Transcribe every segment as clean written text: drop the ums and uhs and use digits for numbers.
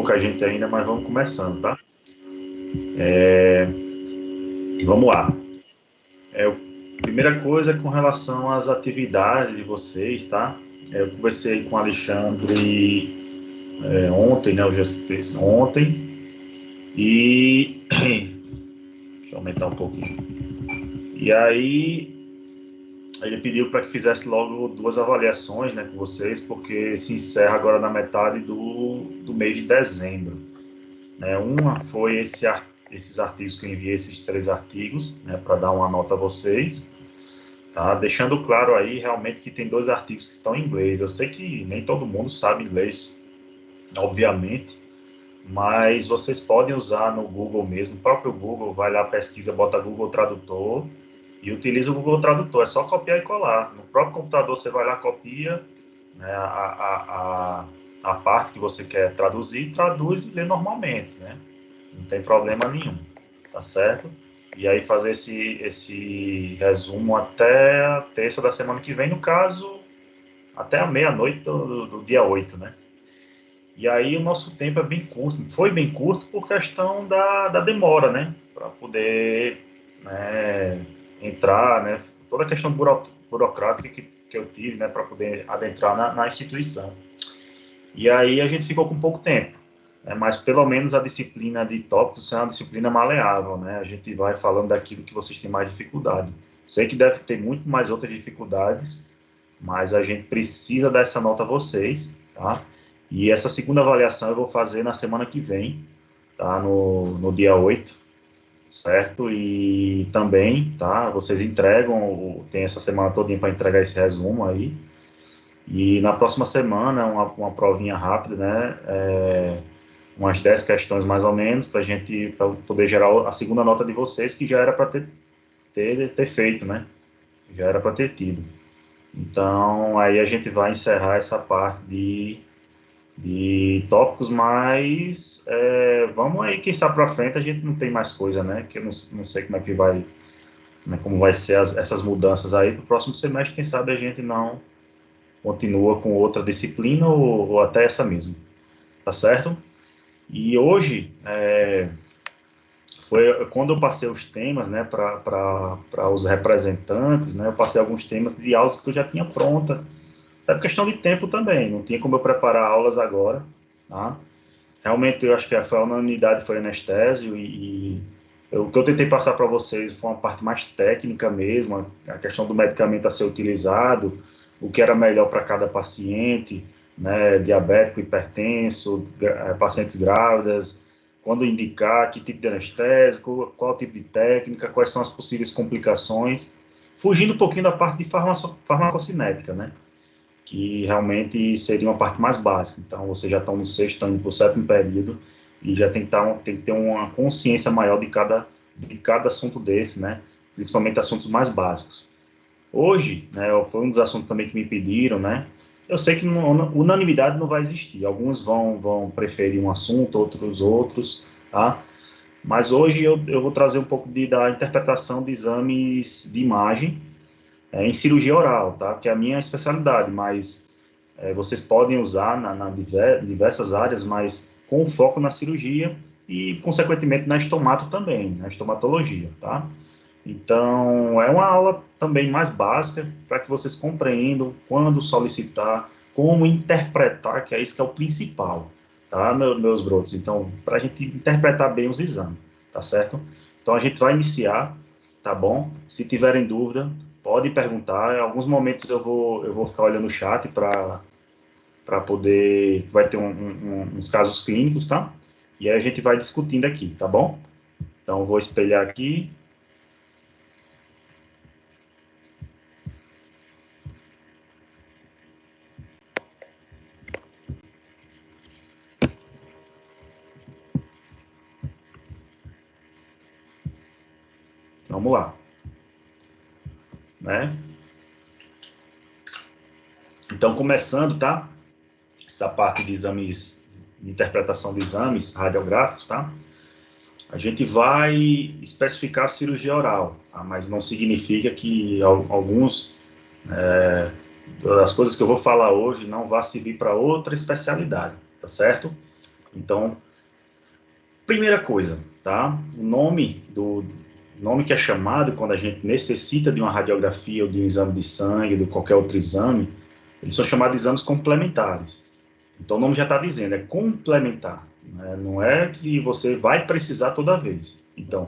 pouca gente ainda, mas vamos começando, tá? Vamos lá. Primeira coisa com relação às atividades de vocês, tá? Eu conversei com o Alexandre ontem, né? Eu já fiz ontem. E deixa eu aumentar um pouquinho. E aí ele pediu para que fizesse logo 2 avaliações, né, com vocês, porque se encerra agora na metade do mês de dezembro. Né? Uma foi esses artigos que eu enviei, esses 3 artigos, né, para dar uma nota a vocês. Tá? Deixando claro aí realmente que tem 2 artigos que estão em inglês. Eu sei que nem todo mundo sabe inglês, obviamente, mas vocês podem usar no Google mesmo, o próprio Google, vai lá, pesquisa, bota Google Tradutor e utiliza o Google Tradutor. É só copiar e colar. No próprio computador você vai lá, copia, né, a parte que você quer traduzir, traduz e lê normalmente, né? Não tem problema nenhum, tá certo? E aí fazer esse resumo até a terça da semana que vem, no caso, até a meia-noite do dia 8, né? E aí o nosso tempo é bem curto, foi bem curto por questão da demora, né? Para poder, né, entrar, né? Toda a questão burocrática que eu tive, né? Para poder adentrar na instituição. E aí a gente ficou com pouco tempo. Né? Mas pelo menos a disciplina de tópicos é uma disciplina maleável, né? A gente vai falando daquilo que vocês têm mais dificuldade. Sei que deve ter muito mais outras dificuldades, mas a gente precisa dar essa nota a vocês, tá? E essa segunda avaliação eu vou fazer na semana que vem, tá? No dia 8, certo? E também, tá? Vocês entregam, tem essa semana toda para entregar esse resumo aí. E na próxima semana, uma provinha rápida, né? Umas 10 questões mais ou menos, para a gente pra poder gerar a segunda nota de vocês, que já era para ter feito, né? Já era para ter tido. Então, aí a gente vai encerrar essa parte de tópicos, mas vamos aí, quem sabe para frente a gente não tem mais coisa, né? Que eu não sei como é que vai, né, como vai ser essas mudanças aí para o próximo semestre, quem sabe a gente não continua com outra disciplina ou até essa mesma, tá certo? E hoje foi quando eu passei os temas, né, para os representantes, né, eu passei alguns temas de aulas que eu já tinha pronta. É questão de tempo também, não tinha como eu preparar aulas agora, tá? Realmente eu acho que a unanimidade foi anestésio o que eu tentei passar para vocês foi uma parte mais técnica mesmo, a questão do medicamento a ser utilizado, o que era melhor para cada paciente, né, diabético, hipertenso, pacientes grávidas, quando indicar, que tipo de anestésico, qual tipo de técnica, quais são as possíveis complicações, fugindo um pouquinho da parte de farmacocinética, né? Que realmente seria uma parte mais básica. Então, vocês já estão no 6º, estão indo para o 7º período, e já tem que ter uma consciência maior de cada assunto desse, né? Principalmente assuntos mais básicos. Hoje, né, foi um dos assuntos também que me pediram, né? Eu sei que unanimidade não vai existir. Alguns vão preferir um assunto, outros, tá? Mas hoje eu vou trazer um pouco da interpretação de exames de imagem, em cirurgia oral, tá? Que é a minha especialidade, mas vocês podem usar na diversas áreas, mas com foco na cirurgia e, consequentemente, na estomato também, na estomatologia, tá? Então, é uma aula também mais básica para que vocês compreendam quando solicitar, como interpretar, que é isso que é o principal, tá, meus brotos? Então, para a gente interpretar bem os exames, tá certo? Então, a gente vai iniciar, tá bom? Se tiverem dúvida, pode perguntar. Em alguns momentos eu vou ficar olhando o chat para poder... Vai ter uns casos clínicos, tá? E aí a gente vai discutindo aqui, tá bom? Então, eu vou espelhar aqui. Vamos lá, né? Então, começando, tá? Essa parte de exames, de interpretação de exames radiográficos, tá? A gente vai especificar a cirurgia oral, tá? Mas não significa que alguns das coisas que eu vou falar hoje não vá servir para outra especialidade, tá certo? Então, primeira coisa, tá? O nome que é chamado quando a gente necessita de uma radiografia ou de um exame de sangue, ou de qualquer outro exame, eles são chamados de exames complementares. Então, o nome já está dizendo, é complementar, né? Não é que você vai precisar toda vez. Então,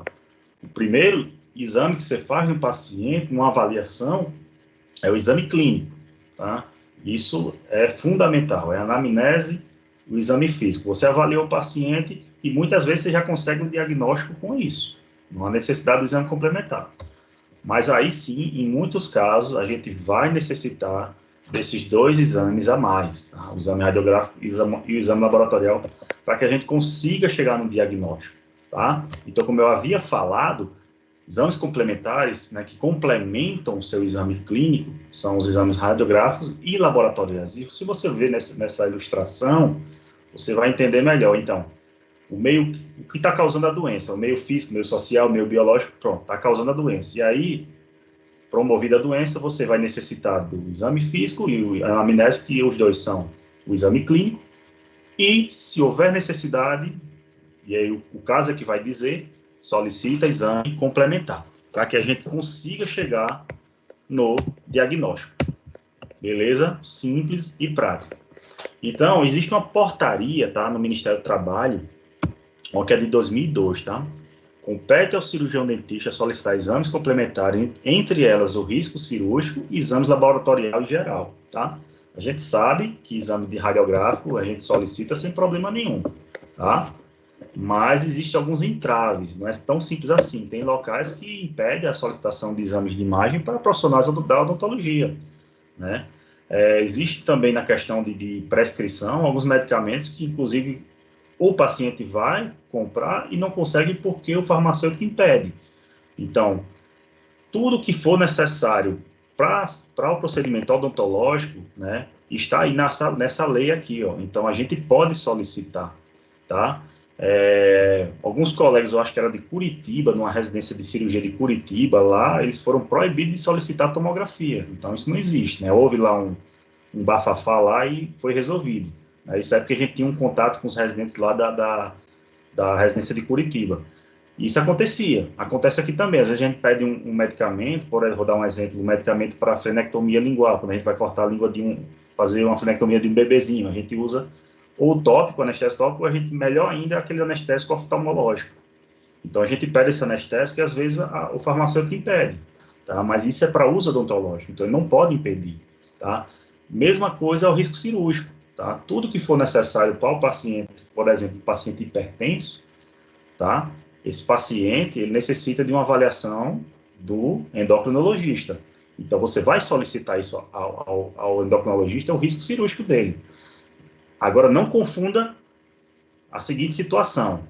o primeiro exame que você faz no paciente, uma avaliação, é o exame clínico, tá? Isso é fundamental, é a anamnese, o exame físico. Você avaliou o paciente e muitas vezes você já consegue um diagnóstico com isso. Não há necessidade do exame complementar. Mas aí sim, em muitos casos, a gente vai necessitar desses dois exames a mais, tá? O exame radiográfico e o exame laboratorial, para que a gente consiga chegar no diagnóstico, tá? Então, como eu havia falado, exames complementares, né, que complementam o seu exame clínico, são os exames radiográficos e laboratoriais. E se você ver nessa ilustração, você vai entender melhor. Então, o que está causando a doença? O meio físico, o meio social, o meio biológico, pronto, está causando a doença. E aí, promovida a doença, você vai necessitar do exame físico e a anamnese, que os dois são o exame clínico. E, se houver necessidade, e aí o caso é que vai dizer, solicita exame complementar, para que a gente consiga chegar no diagnóstico. Beleza? Simples e prático. Então, existe uma portaria, tá, no Ministério do Trabalho, que é de 2002, tá? Compete ao cirurgião dentista solicitar exames complementares, entre elas o risco cirúrgico e exames laboratorial em geral, tá? A gente sabe que exame de radiográfico a gente solicita sem problema nenhum, tá? Mas existem alguns entraves, não é tão simples assim. Tem locais que impedem a solicitação de exames de imagem para profissionais da odontologia, né? Existe também na questão de prescrição alguns medicamentos que, inclusive, o paciente vai comprar e não consegue porque o farmacêutico impede. Então, tudo que for necessário para o procedimento odontológico, né, está aí nessa lei aqui, ó. Então, a gente pode solicitar, tá? Alguns colegas, eu acho que era de Curitiba, numa residência de cirurgia de Curitiba, lá, eles foram proibidos de solicitar tomografia. Então, isso não existe, né? Houve lá um bafafá lá e foi resolvido. Isso é porque a gente tinha um contato com os residentes lá da residência de Curitiba. Isso acontece aqui também. Às vezes a gente pede um medicamento, vou dar um exemplo, um medicamento para frenectomia lingual, quando a gente vai cortar a língua fazer uma frenectomia de um bebezinho, a gente usa ou o tópico, o anestésico tópico, ou a gente, melhor ainda, aquele anestésico oftalmológico. Então a gente pede esse anestésico e às vezes o farmacêutico impede, tá? Mas isso é para uso odontológico, então ele não pode impedir, tá? Mesma coisa é o risco cirúrgico, tá? Tudo que for necessário para o paciente, por exemplo, o paciente hipertenso, tá? Esse paciente, ele necessita de uma avaliação do endocrinologista. Então, você vai solicitar isso ao endocrinologista, o risco cirúrgico dele. Agora, não confunda a seguinte situação.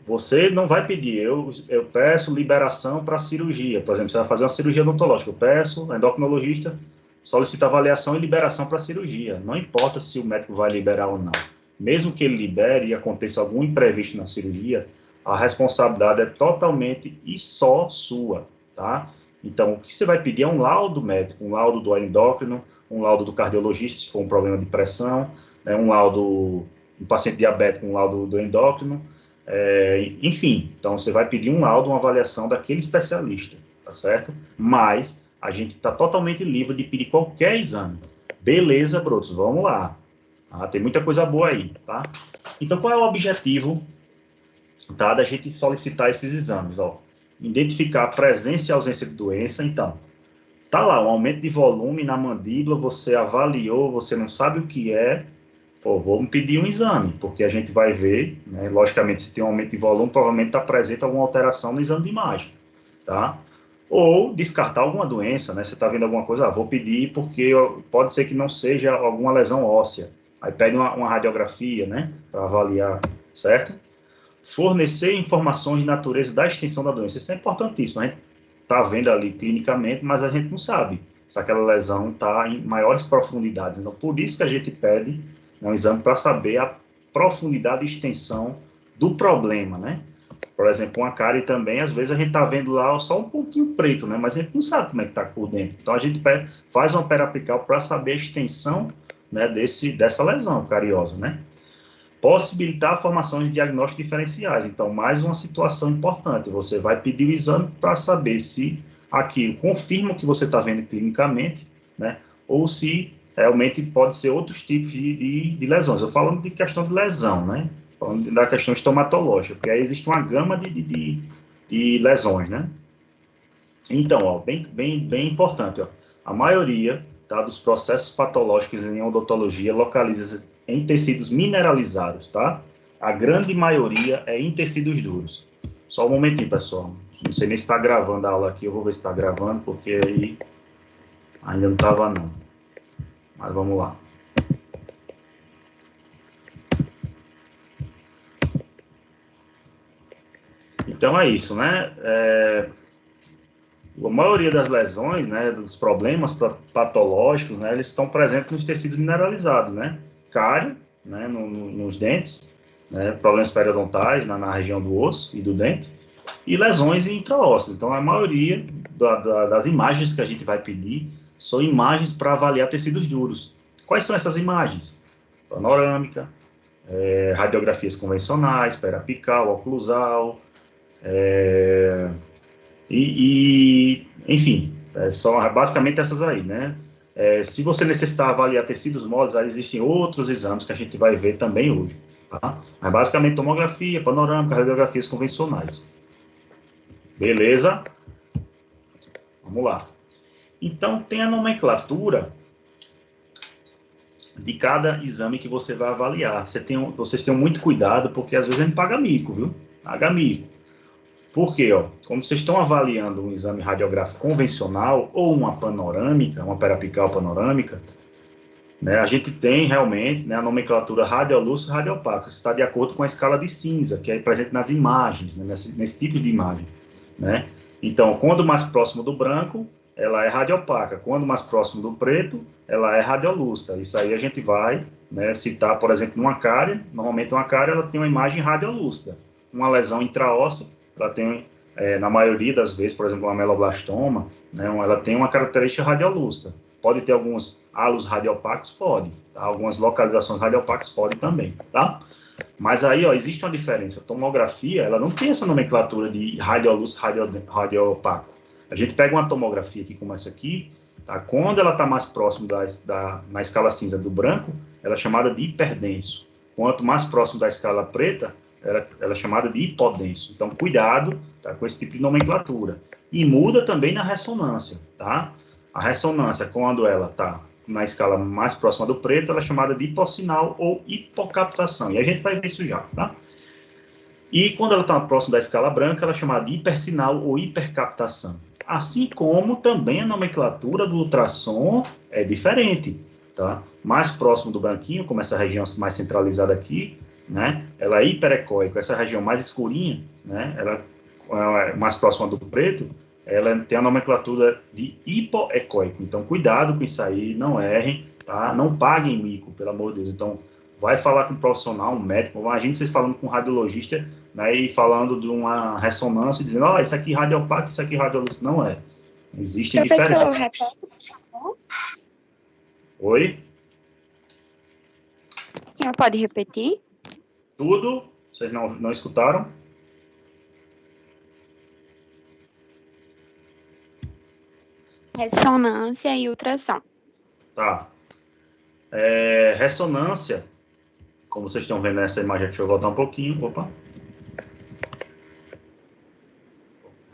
Você não vai pedir, eu peço liberação para cirurgia. Por exemplo, você vai fazer uma cirurgia odontológica. Eu peço, o endocrinologista solicita avaliação e liberação para cirurgia. Não importa se o médico vai liberar ou não. Mesmo que ele libere e aconteça algum imprevisto na cirurgia, a responsabilidade é totalmente e só sua, tá? Então, o que você vai pedir é um laudo médico, um laudo do endócrino, um laudo do cardiologista, se for um problema de pressão, né, um laudo do paciente diabético, um laudo do endócrino, enfim. Então, você vai pedir um laudo, uma avaliação daquele especialista, tá certo? Mas a gente está totalmente livre de pedir qualquer exame. Beleza, brotos, vamos lá. Tem muita coisa boa aí, tá? Então, qual é o objetivo, tá, da gente solicitar esses exames? Ó, identificar a presença e ausência de doença. Então, tá lá, um aumento de volume na mandíbula, você avaliou, você não sabe o que é, vamos pedir um exame, porque a gente vai ver, né, logicamente, se tem um aumento de volume, provavelmente está presente alguma alteração no exame de imagem, tá? Ou descartar alguma doença, né? Você está vendo alguma coisa, vou pedir porque pode ser que não seja alguma lesão óssea. Aí pede uma radiografia, né, para avaliar, certo? Fornecer informações de natureza da extensão da doença. Isso é importantíssimo. A gente está vendo ali clinicamente, mas a gente não sabe se aquela lesão está em maiores profundidades. Então, por isso que a gente pede um exame para saber a profundidade e extensão do problema, né? Por exemplo, uma cárie também, às vezes a gente está vendo lá só um pontinho preto, né? Mas a gente não sabe como é que está por dentro. Então, a gente faz uma periapical para saber a extensão, né, dessa lesão cariosa, né? possibilitar a formação de diagnósticos diferenciais. Então, mais uma situação importante, você vai pedir o exame para saber se aquilo confirma o que você está vendo clinicamente, né, ou se realmente pode ser outros tipos de lesões. Eu falando de questão de lesão, né, falando da questão estomatológica, porque aí existe uma gama de lesões, né. Então, ó, bem importante, ó, a maioria, tá, dos processos patológicos em odontologia localiza-se em tecidos mineralizados, tá? A grande maioria é em tecidos duros. Só um momentinho, pessoal. Não sei nem se está gravando a aula aqui, eu vou ver se está gravando, porque aí ainda não estava não. Mas vamos lá. Então é isso, né? A maioria das lesões, né, dos problemas patológicos, né, eles estão presentes nos tecidos mineralizados, né? Cárie, né, nos dentes, né, problemas periodontais na região do osso e do dente, e lesões intraósseas. Então, a maioria das imagens que a gente vai pedir são imagens para avaliar tecidos duros. Quais são essas imagens? Panorâmica, radiografias convencionais, periapical, oclusal, enfim, são basicamente essas aí, né? Se você necessitar avaliar tecidos moles, aí existem outros exames que a gente vai ver também hoje, tá? Mas basicamente tomografia, panorâmica, radiografias convencionais. Beleza? Vamos lá. Então, tem a nomenclatura de cada exame que você vai avaliar. Vocês tenham muito cuidado, porque às vezes a gente paga mico, viu? Paga mico. Por quê? Ó, quando vocês estão avaliando um exame radiográfico convencional ou uma panorâmica, uma periapical panorâmica, né, a gente tem realmente, né, a nomenclatura radiolúcido e radiopaco. Isso está de acordo com a escala de cinza, que é presente nas imagens, né, nesse tipo de imagem, né? Então, quando mais próximo do branco, ela é radiopaca. Quando mais próximo do preto, ela é radiolúcida. Isso aí a gente vai, né, citar, por exemplo, numa cárie. Normalmente uma cárie ela tem uma imagem radiolúcida. Uma lesão intraóssea, ela tem, na maioria das vezes, por exemplo, uma meloblastoma, né, ela tem uma característica radiolúcida. Pode ter alguns halos radiopacos? Pode. Tá? Algumas localizações radiopacas podem também, tá? Mas aí, ó, existe uma diferença. A tomografia, ela não tem essa nomenclatura de radiolúcido, radiopaco. A gente pega uma tomografia aqui como essa aqui, tá? Quando ela está mais próximo na escala cinza do branco, ela é chamada de hiperdenso. Quanto mais próximo da escala preta, ela é chamada de hipodenso. Então, cuidado, tá, com esse tipo de nomenclatura. E muda também na ressonância, tá? A ressonância, quando ela está na escala mais próxima do preto, ela é chamada de hipossinal ou hipocaptação. E a gente vai ver isso já, tá? E quando ela está próxima da escala branca, ela é chamada de hipersinal ou hipercaptação. Assim como também a nomenclatura do ultrassom é diferente, tá? Mais próximo do branquinho, como essa região mais centralizada aqui, né? Ela é hiperecóica. Essa região mais escurinha, né? Ela é mais próxima do preto, ela tem a nomenclatura de hipoecóico. Então, cuidado com isso aí, não errem, tá? Não paguem mico, pelo amor de Deus. Então, vai falar com um profissional, um médico. Imagina vocês falando com um radiologista, né, e falando de uma ressonância, dizendo, ó, isso aqui é radiopaco, isso aqui é radiolúcido. Não é. Existem Professor, diferenças. repete, por favor. Oi? O senhor pode repetir? Tudo? Vocês não escutaram? Ressonância e ultrassom. Tá. Ressonância, como vocês estão vendo nessa imagem aqui, deixa eu voltar um pouquinho. Opa.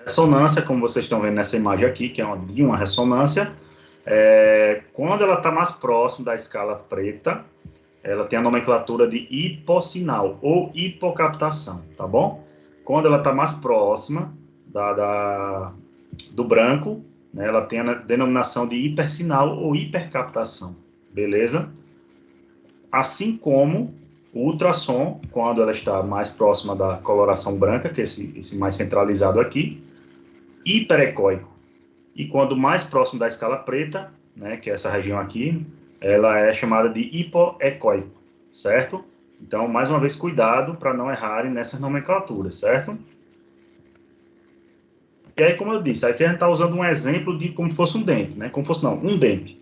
Ressonância, como vocês estão vendo nessa imagem aqui, que é de uma ressonância, quando ela está mais próximo da escala preta, ela tem a nomenclatura de hipossinal ou hipocaptação, tá bom? Quando ela está mais próxima do branco, né, ela tem a denominação de hipersinal ou hipercaptação, beleza? Assim como o ultrassom, quando ela está mais próxima da coloração branca, que é esse mais centralizado aqui, hiperecóico. E quando mais próximo da escala preta, né, que é essa região aqui, ela é chamada de hipoecóico, certo? Então, mais uma vez, cuidado para não errarem nessas nomenclaturas, certo? E aí, como eu disse, aqui a gente está usando um exemplo de como fosse um dente, né? Como fosse, não, um dente,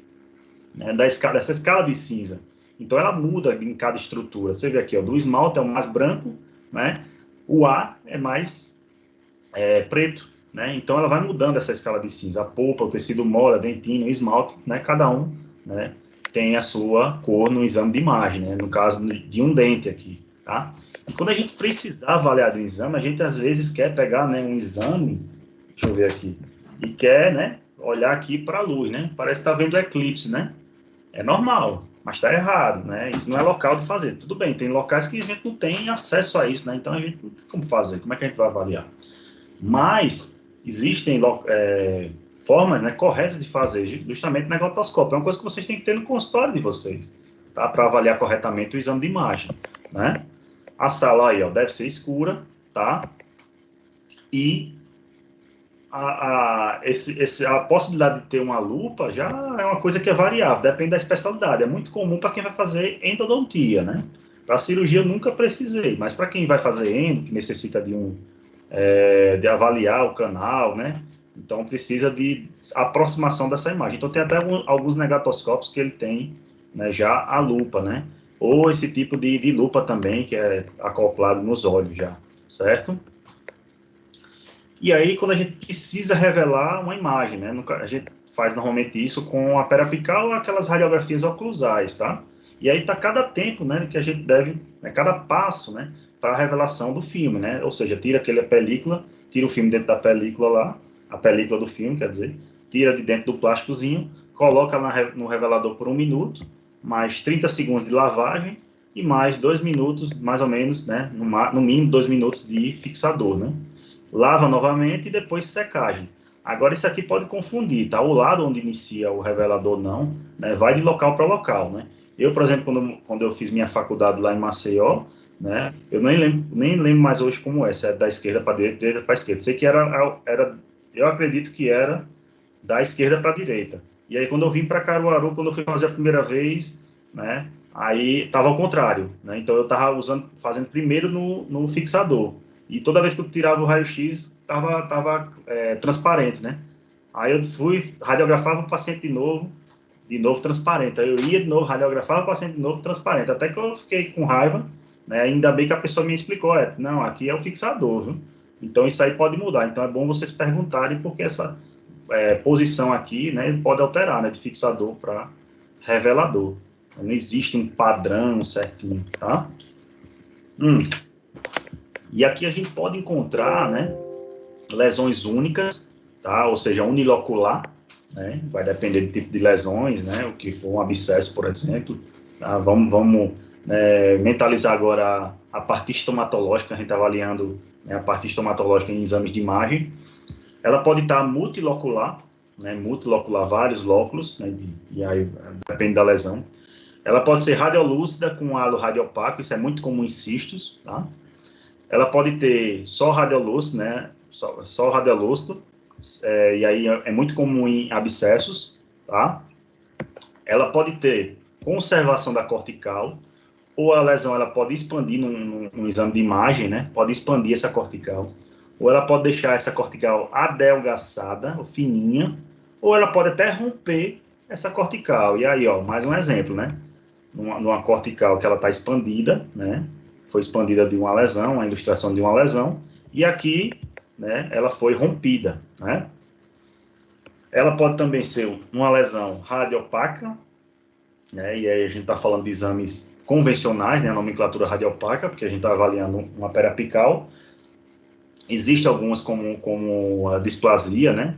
né? Dessa escala de cinza. Então, ela muda em cada estrutura. Você vê aqui, ó, do esmalte é o mais branco, né? O A é mais preto, né? Então, ela vai mudando essa escala de cinza. A polpa, o tecido mole, a dentina, o esmalte, né? Cada um, né, tem a sua cor no exame de imagem, né? No caso de um dente aqui, tá? E quando a gente precisar avaliar do exame, a gente às vezes quer pegar, né, um exame, deixa eu ver aqui, e quer, né, olhar aqui para a luz, né? Parece que está vendo eclipse, né? É normal, mas está errado, né? Isso não é local de fazer. Tudo bem, tem locais que a gente não tem acesso a isso, né? Então a gente não tem como fazer. Como é que a gente vai avaliar? Mas existem formas, né, corretas de fazer justamente negotoscópio. É uma coisa que vocês têm que ter no consultório de vocês, tá? Para avaliar corretamente o exame de imagem, né? A sala aí, ó, deve ser escura, tá? E a possibilidade de ter uma lupa já é uma coisa que é variável, depende da especialidade. É muito comum para quem vai fazer endodontia, né? Para cirurgia eu nunca precisei, mas para quem vai fazer endo, que necessita de avaliar o canal, né? Então precisa de aproximação dessa imagem. Então tem até alguns negatoscópios que ele tem, né, já a lupa, né? Ou esse tipo de lupa também, que é acoplado nos olhos já, certo? E aí, quando a gente precisa revelar uma imagem, né? A gente faz normalmente isso com a periapical ou aquelas radiografias oclusais, tá? E aí tá cada tempo, né, que a gente deve, né, cada passo, né, para a revelação do filme, né? Ou seja, tira aquela película, tira o filme dentro da película lá, a película do filme, quer dizer, tira de dentro do plásticozinho, coloca no revelador por 1 minuto, mais 30 segundos de lavagem e mais 2 minutos, mais ou menos, né, no mínimo 2 minutos de fixador, né? Lava novamente e depois secagem. Agora, isso aqui pode confundir, tá? O lado onde inicia o revelador não, né, vai de local para local, né? Eu, por exemplo, quando eu fiz minha faculdade lá em Maceió, né, eu nem lembro mais hoje como é, se é da esquerda para direita, direita para esquerda. Sei que eu acredito que era da esquerda para direita. E aí, quando eu vim para Caruaru, quando eu fui fazer a primeira vez, né, aí estava ao contrário, né? Então eu estava fazendo primeiro no fixador. E toda vez que eu tirava o raio-x, estava transparente, né? Aí eu fui, radiografava o paciente de novo transparente. Aí eu ia de novo, radiografava o paciente de novo transparente. Até que eu fiquei com raiva, né? Ainda bem que a pessoa me explicou, não, aqui é o fixador, viu? Então isso aí pode mudar. Então é bom vocês perguntarem, porque essa posição aqui, né, pode alterar, né, de fixador para revelador. Não existe um padrão certinho, tá? E aqui a gente pode encontrar, né, lesões únicas, tá? Ou seja, unilocular, né? Vai depender do tipo de lesões, né? O que for um abscesso, por exemplo. Tá? Vamos mentalizar agora a parte estomatológica, a gente está avaliando, né, a parte estomatológica em exames de imagem. Ela pode estar multilocular, né? Multilocular, vários lóculos, né? E aí depende da lesão. Ela pode ser radiolúcida com halo radiopaco, isso é muito comum em cistos, tá? Ela pode ter só radiolúcido, né? Só radiolúcido, e aí é muito comum em abscessos, tá? Ela pode ter conservação da cortical, ou a lesão ela pode expandir num exame de imagem, né? Pode expandir essa cortical, ou ela pode deixar essa cortical adelgaçada, ou fininha, ou ela pode até romper essa cortical. E aí, ó, mais um exemplo, né? Numa cortical que ela está expandida, né? Foi expandida de uma lesão, a ilustração de uma lesão, e aqui, né, ela foi rompida, né? Ela pode também ser uma lesão radiopaca, né? E aí a gente está falando de exames convencionais, né? A nomenclatura radiopaca, porque a gente está avaliando uma periapical. Existem algumas como a displasia, né?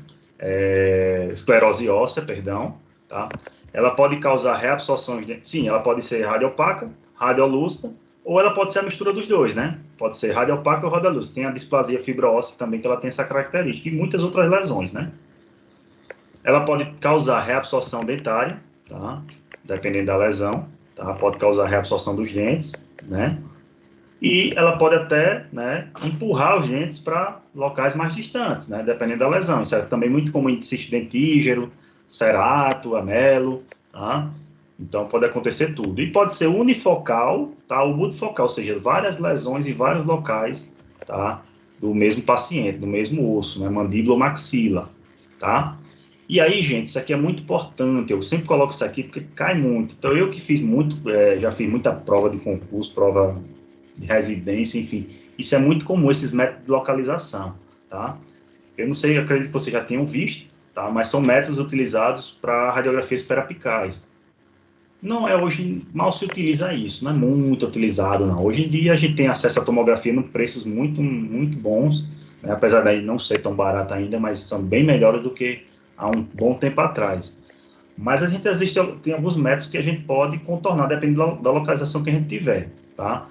Esclerose óssea, perdão, tá? Ela pode causar reabsorções, sim, ela pode ser radiopaca, radiolúcida, ou ela pode ser a mistura dos dois, né? Pode ser radiopaca ou radiolúcida. Tem a displasia fibroóssea também, que ela tem essa característica, e muitas outras lesões, né? Ela pode causar reabsorção dentária, tá? Dependendo da lesão, tá? Pode causar reabsorção dos dentes, né? E ela pode até, né, empurrar os dentes para locais mais distantes, né? Dependendo da lesão. Isso é também muito comum em cisto dentígero, cerato, anelo, tá? Então, pode acontecer tudo. E pode ser unifocal, tá? Ou multifocal, ou seja, várias lesões em vários locais, tá? Do mesmo paciente, do mesmo osso, né? Mandíbula ou maxila, tá? E aí, gente, isso aqui é muito importante, eu sempre coloco isso aqui porque cai muito. Então, eu que fiz muito, já fiz muita prova de concurso, prova de residência, enfim, isso é muito comum, esses métodos de localização, tá? Eu não sei, eu acredito que vocês já tenham visto, tá? Mas são métodos utilizados para radiografias perapicais. Não é hoje, mal se utiliza isso, não é muito utilizado, não. Hoje em dia a gente tem acesso à tomografia em preços muito, muito bons, né? Apesar de não ser tão barato ainda, mas são bem melhores do que há um bom tempo atrás. Mas a gente tem alguns métodos que a gente pode contornar, dependendo da localização que a gente tiver, tá?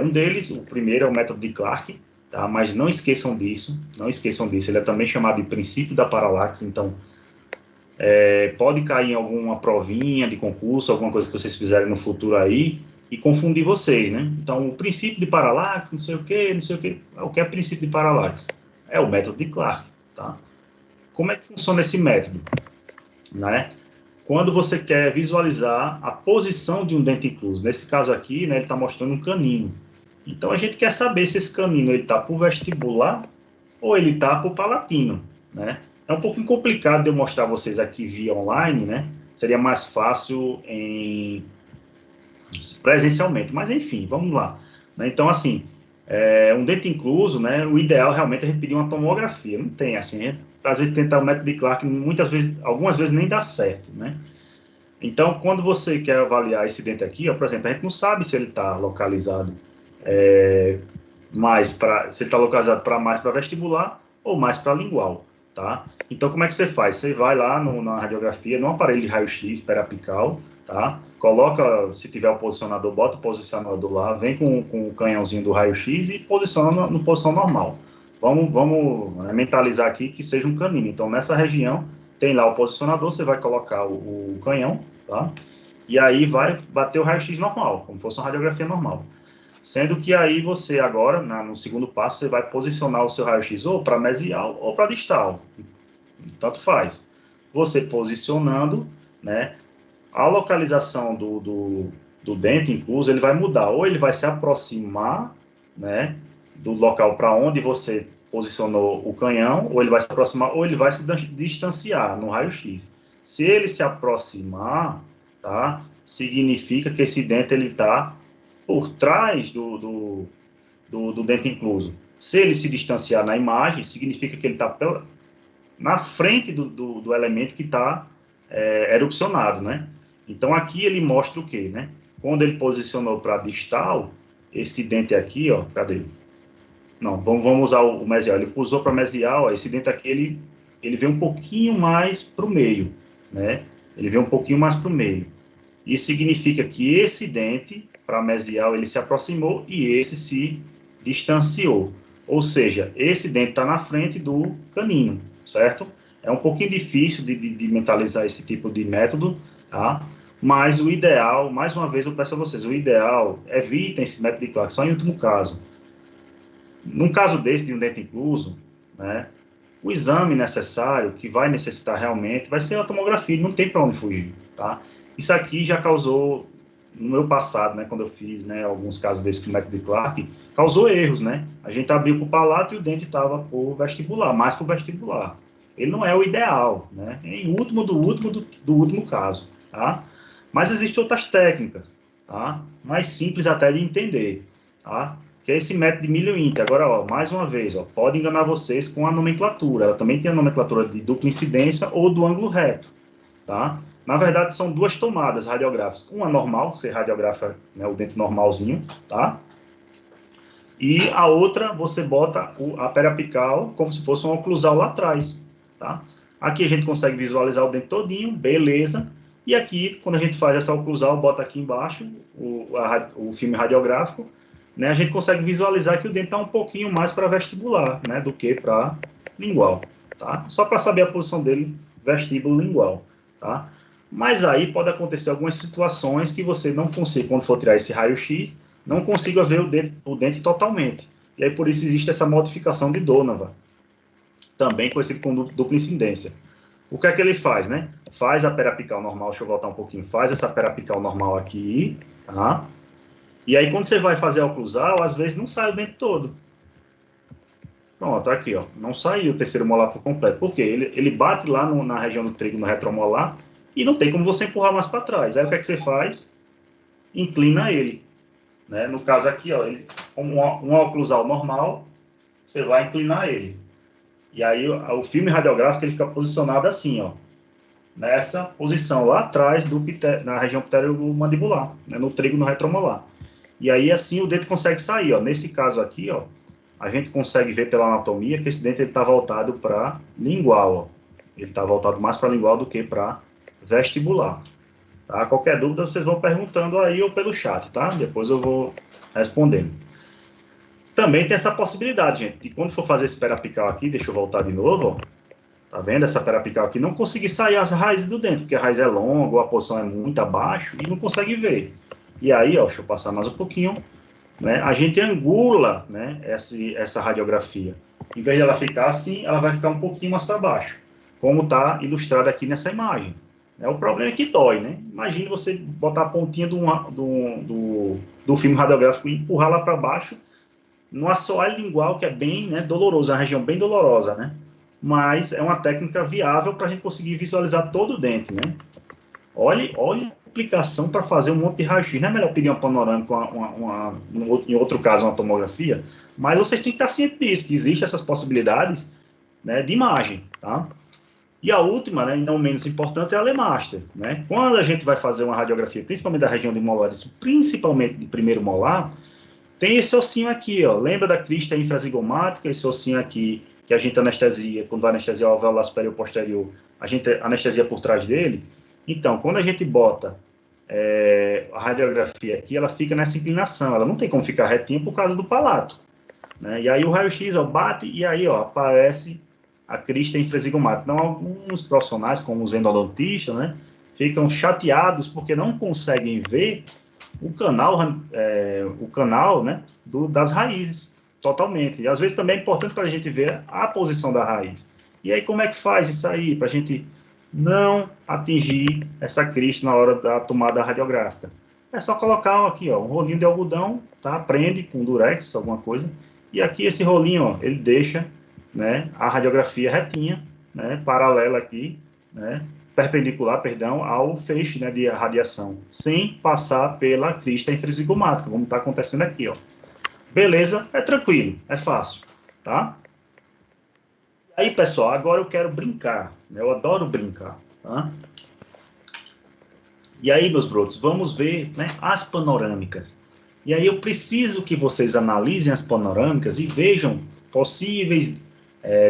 Um deles, o primeiro é o método de Clark, tá? Mas não esqueçam disso, ele é também chamado de princípio da paralaxe, então pode cair em alguma provinha de concurso, alguma coisa que vocês fizerem no futuro aí, e confundir vocês, né? Então, o princípio de paralaxe, não sei o que, o que é princípio de paralaxe? É o método de Clark, tá? Como é que funciona esse método? Né? Quando você quer visualizar a posição de um dente incluso, nesse caso aqui, né, ele está mostrando um canino. Então, a gente quer saber se esse canino está por vestibular ou ele está por palatino, né? É um pouquinho complicado de eu mostrar a vocês aqui via online, né? Seria mais fácil presencialmente, mas enfim, vamos lá. Então, assim, um dente incluso, né? O ideal realmente é a gente pedir uma tomografia. Não tem, assim, às vezes tentar o método de Clark, algumas vezes nem dá certo, né? Então, quando você quer avaliar esse dente aqui, ó, por exemplo, a gente não sabe se ele está localizado se ele está localizado mais para vestibular ou mais para lingual, tá? Então, como é que você faz? Você vai lá na radiografia, no aparelho de raio-x periapical, tá? Coloca, se tiver o posicionador, bota o posicionador lá, vem com o canhãozinho do raio-x e posiciona no posição normal. Vamos mentalizar aqui que seja um canino. Então, nessa região, tem lá o posicionador, você vai colocar o canhão, tá? E aí vai bater o raio-x normal, como se fosse uma radiografia normal. Sendo que aí você agora, no segundo passo, você vai posicionar o seu raio-x ou para mesial ou para distal. Tanto faz. Você posicionando, né, a localização do dente incluso, ele vai mudar. Ou ele vai se aproximar, né, do local para onde você posicionou o canhão, ou ele vai se aproximar, ou ele vai se distanciar no raio-x. Se ele se aproximar, tá, significa que esse dente ele está por trás do dente incluso. Se ele se distanciar na imagem, significa que ele está na frente do elemento que está erupcionado, né? Então, aqui ele mostra o quê, né? Quando ele posicionou para distal, esse dente aqui, ó, cadê? Não, vamos usar o mesial. Ele usou para mesial, ó, esse dente aqui, ele veio um pouquinho mais para o meio, né? Ele veio um pouquinho mais para o meio. Isso significa que esse dente, para mesial, ele se aproximou e esse se distanciou. Ou seja, esse dente está na frente do canino, certo? É um pouquinho difícil de mentalizar esse tipo de método, tá? Mas o ideal, mais uma vez eu peço a vocês, o ideal, evitem esse método de Clark, só em último caso. Num caso desse, de um dente incluso, né, o exame necessário, que vai necessitar realmente, vai ser a tomografia, não tem para onde fugir, tá? Isso aqui já causou, no meu passado, né, quando eu fiz, né, alguns casos desses com o método de Clark, causou erros, né? A gente abriu para o palato e o dente estava por vestibular, mais para o vestibular. Ele não é o ideal, né? É em último do último caso, tá? Mas existem outras técnicas, tá? Mais simples até de entender, tá? Que é esse método de milho inter. Agora, ó, mais uma vez, ó, pode enganar vocês com a nomenclatura. Ela também tem a nomenclatura de dupla incidência ou do ângulo reto, tá? Na verdade, são duas tomadas radiográficas. Uma normal, você radiografa, né, o dente normalzinho, tá? E a outra, você bota a periapical como se fosse um oclusal lá atrás, tá? Aqui a gente consegue visualizar o dente todinho, beleza. E aqui, quando a gente faz essa oclusal, bota aqui embaixo o filme radiográfico, né, a gente consegue visualizar que o dente está um pouquinho mais para vestibular, né, do que para lingual, tá? Só para saber a posição dele, vestíbulo lingual, tá? Mas aí pode acontecer algumas situações que você não consiga, quando for tirar esse raio-x, não consiga ver o dente totalmente. E aí por isso existe essa modificação de Donovan, também conhecido como dupla incidência. O que é que ele faz, né? Faz a periapical normal, deixa eu voltar um pouquinho, faz essa periapical normal aqui, tá? E aí, quando você vai fazer a oclusal, às vezes não sai o dente todo. Pronto, aqui, ó, não saiu o terceiro molar por completo. Por quê? Ele bate lá na região do trigo, no retromolar, e não tem como você empurrar mais para trás. Aí o que é que você faz? Inclina ele. Né? No caso aqui, ó, um oclusal normal, você vai inclinar ele. E aí o filme radiográfico ele fica posicionado assim, ó, nessa posição lá atrás na região pteriomandibular, né, no trigo no retromolar. E aí assim o dente consegue sair, ó. Nesse caso aqui, ó, a gente consegue ver pela anatomia que esse dente está voltado para lingual, ó. Ele está voltado mais para lingual do que para vestibular. Tá? Qualquer dúvida vocês vão perguntando aí ou pelo chat, tá? Depois eu vou respondendo. Também tem essa possibilidade, gente. E quando for fazer esse perapical aqui, deixa eu voltar de novo, ó. Tá vendo? Essa perapical aqui não conseguir sair as raízes do dente, porque a raiz é longa, ou a posição é muito abaixo e não consegue ver. E aí, ó, deixa eu passar mais um pouquinho, né? A gente angula, né, essa radiografia. Em vez de ela ficar assim, ela vai ficar um pouquinho mais para baixo, como está ilustrado aqui nessa imagem. O problema é que dói, né? Imagine você botar a pontinha do filme radiográfico e empurrar lá para baixo no assoalho lingual, que é bem, né, doloroso, é uma região bem dolorosa, né? Mas é uma técnica viável para a gente conseguir visualizar todo o dente, né? Olha a aplicação para fazer um monte de raio-x. Não é melhor pedir uma panorâmica, em outro caso, uma tomografia, mas vocês têm que estar cientes disso, que existem essas possibilidades, né, de imagem, tá? E a última, né, não menos importante, é a Lemaster, né? Quando a gente vai fazer uma radiografia, principalmente da região de molares, principalmente de primeiro molar, tem esse ossinho aqui, ó. Lembra da crista infrazigomática? Esse ossinho aqui que a gente anestesia, quando vai anestesiar o alvéolo superior posterior, a gente anestesia por trás dele. Então, quando a gente bota a radiografia aqui, ela fica nessa inclinação, ela não tem como ficar retinha por causa do palato, né? E aí o raio-x, ó, bate e aí, ó, aparece a crista infrazigomática. Então, alguns profissionais, como os endodontistas, né, ficam chateados porque não conseguem ver o canal, né, das raízes, totalmente. E às vezes também é importante para a gente ver a posição da raiz. E aí como é que faz isso aí, para a gente não atingir essa crista na hora da tomada radiográfica? É só colocar aqui, ó, um rolinho de algodão, tá? Prende com durex, alguma coisa, e aqui esse rolinho, ó, ele deixa, né, a radiografia retinha, né, paralela aqui, né, perpendicular, perdão, ao feixe, né, de radiação, sem passar pela crista infrazigomática, como está acontecendo aqui, ó. Beleza? É tranquilo, é fácil, tá? Aí, pessoal, agora eu quero brincar, né? Eu adoro brincar, tá? E aí, meus brotos, vamos ver, né, as panorâmicas. E aí eu preciso que vocês analisem as panorâmicas e vejam possíveis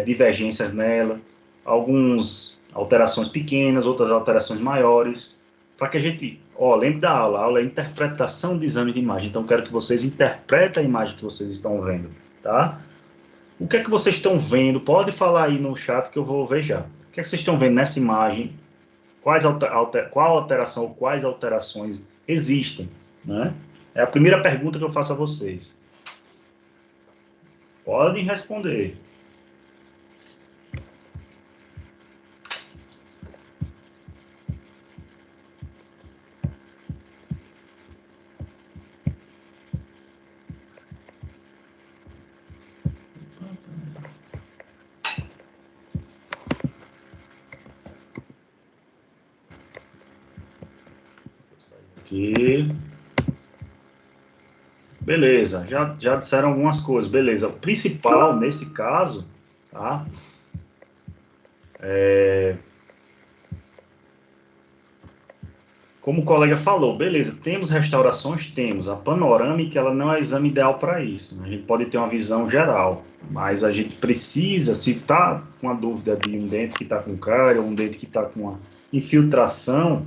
divergências nela, algumas alterações pequenas, outras alterações maiores, para que a gente, ó, lembre da aula, a aula é interpretação de exame de imagem, então quero que vocês interpretem a imagem que vocês estão vendo, tá? O que é que vocês estão vendo? Pode falar aí no chat que eu vou ver já. O que é que vocês estão vendo nessa imagem? Qual alteração ou quais alterações existem, né? É a primeira pergunta que eu faço a vocês. Podem responder. Aqui. Beleza, já disseram algumas coisas, beleza. O principal, nesse caso, tá? Como o colega falou, beleza, temos restaurações? Temos. A panorâmica, ela não é exame ideal para isso, né? A gente pode ter uma visão geral, mas a gente precisa, se está com a dúvida de um dente que está com cárie, ou um dente que está com uma infiltração,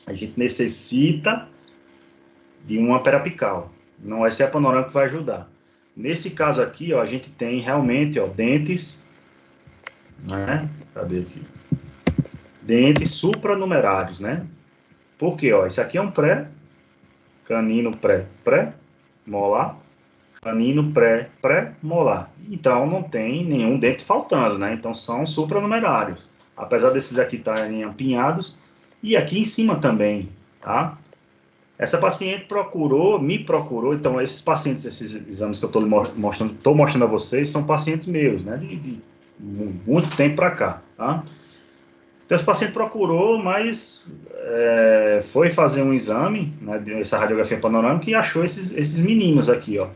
a gente necessita de uma perapical. Não vai ser a panorâmica que vai ajudar. Nesse caso aqui, ó, a gente tem realmente, ó, dentes, né? Cadê aqui? Dentes supranumerários, né? Por quê? Ó, esse aqui é um canino pré-molar, canino pré-molar. Então, não tem nenhum dente faltando, né? Então, são supranumerários. Apesar desses aqui estarem apinhados, e aqui em cima também, tá? Essa paciente me procurou, então esses pacientes, esses exames que eu estou mostrando a vocês, são pacientes meus, né, de muito tempo para cá, tá? Então esse paciente procurou, mas foi fazer um exame, né, essa radiografia panorâmica, e achou esses meninos aqui, ó,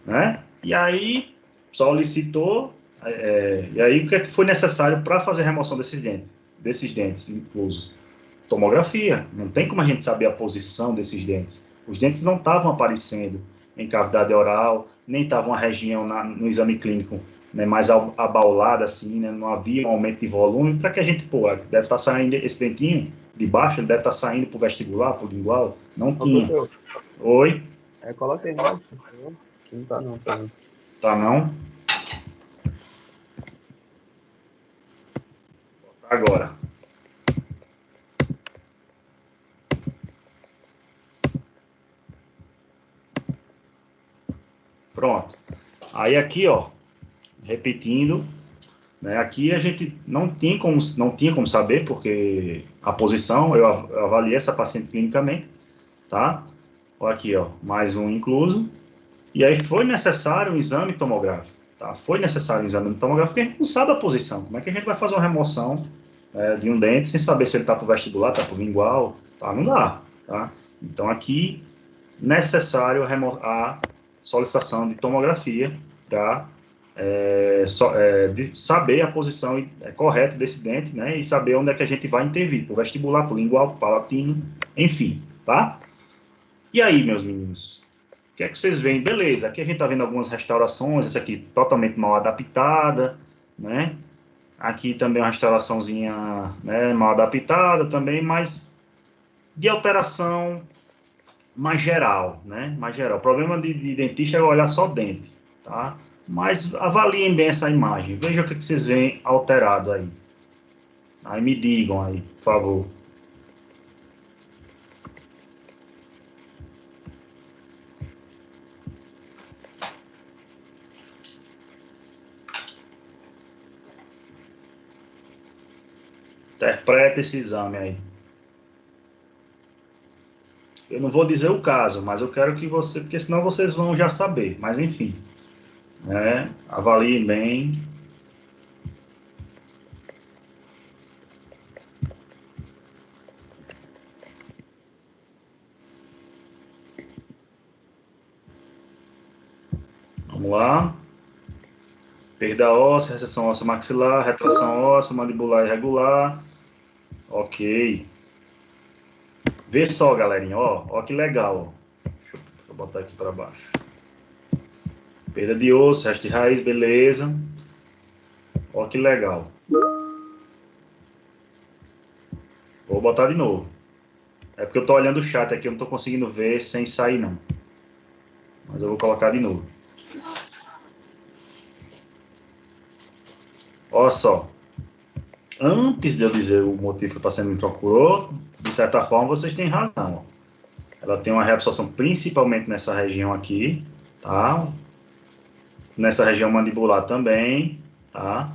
né? E aí solicitou, e aí o que é que foi necessário para fazer a remoção desses dentes inclusos? Tomografia. Não tem como a gente saber a posição desses dentes. Os dentes não estavam aparecendo em cavidade oral, nem estavam uma região no exame clínico, né, mais abaulada assim, né, não havia um aumento de volume. Para que a gente, pô, deve estar saindo esse dentinho de baixo, ele deve estar saindo para o vestibular, para o lingual. Não tinha. Professor, Oi? coloquei mais. Não tá não, tá não. Tá não? Agora. Pronto. Aí aqui, ó, repetindo, né, aqui a gente não tinha como saber, porque a posição, eu avaliei essa paciente clinicamente, tá? Olha aqui, ó, mais um incluso. E aí foi necessário um exame tomográfico, tá? Foi necessário um exame tomográfico, porque a gente não sabe a posição. Como é que a gente vai fazer uma remoção de um dente sem saber se ele está para o vestibular, está para o lingual, tá? Não dá, tá? Então aqui, necessário a solicitação de tomografia para saber a posição correta desse dente, né, e saber onde é que a gente vai intervir, para o vestibular, para o lingual, para o palatino, enfim, tá? E aí, meus meninos, o que é que vocês veem? Beleza, aqui a gente está vendo algumas restaurações, essa aqui totalmente mal adaptada, né? Aqui também uma restauraçãozinha, né, mal adaptada também, mas de alteração mais geral, né? Mais geral. O problema de dentista é olhar só o dente, tá? Mas avaliem bem essa imagem. Vejam o que vocês veem alterado aí. Aí me digam aí, por favor. Interpreta esse exame aí. Eu não vou dizer o caso, mas eu quero que você, porque senão vocês vão já saber. Mas enfim, né? Avaliem bem. Vamos lá. Perda óssea, recessão óssea maxilar, retração óssea, mandibular irregular. Ok. Vê só, galerinha, ó que legal, ó. Deixa eu botar aqui para baixo. Perda de osso, resto de raiz, beleza. Ó que legal. Vou botar de novo. É porque eu tô olhando o chat aqui, eu não tô conseguindo ver sem sair não. Mas eu vou colocar de novo. Olha só. Antes de eu dizer o motivo que o paciente me procurou, de certa forma vocês têm razão. Ela tem uma reabsorção principalmente nessa região aqui, tá? Nessa região mandibular também, tá?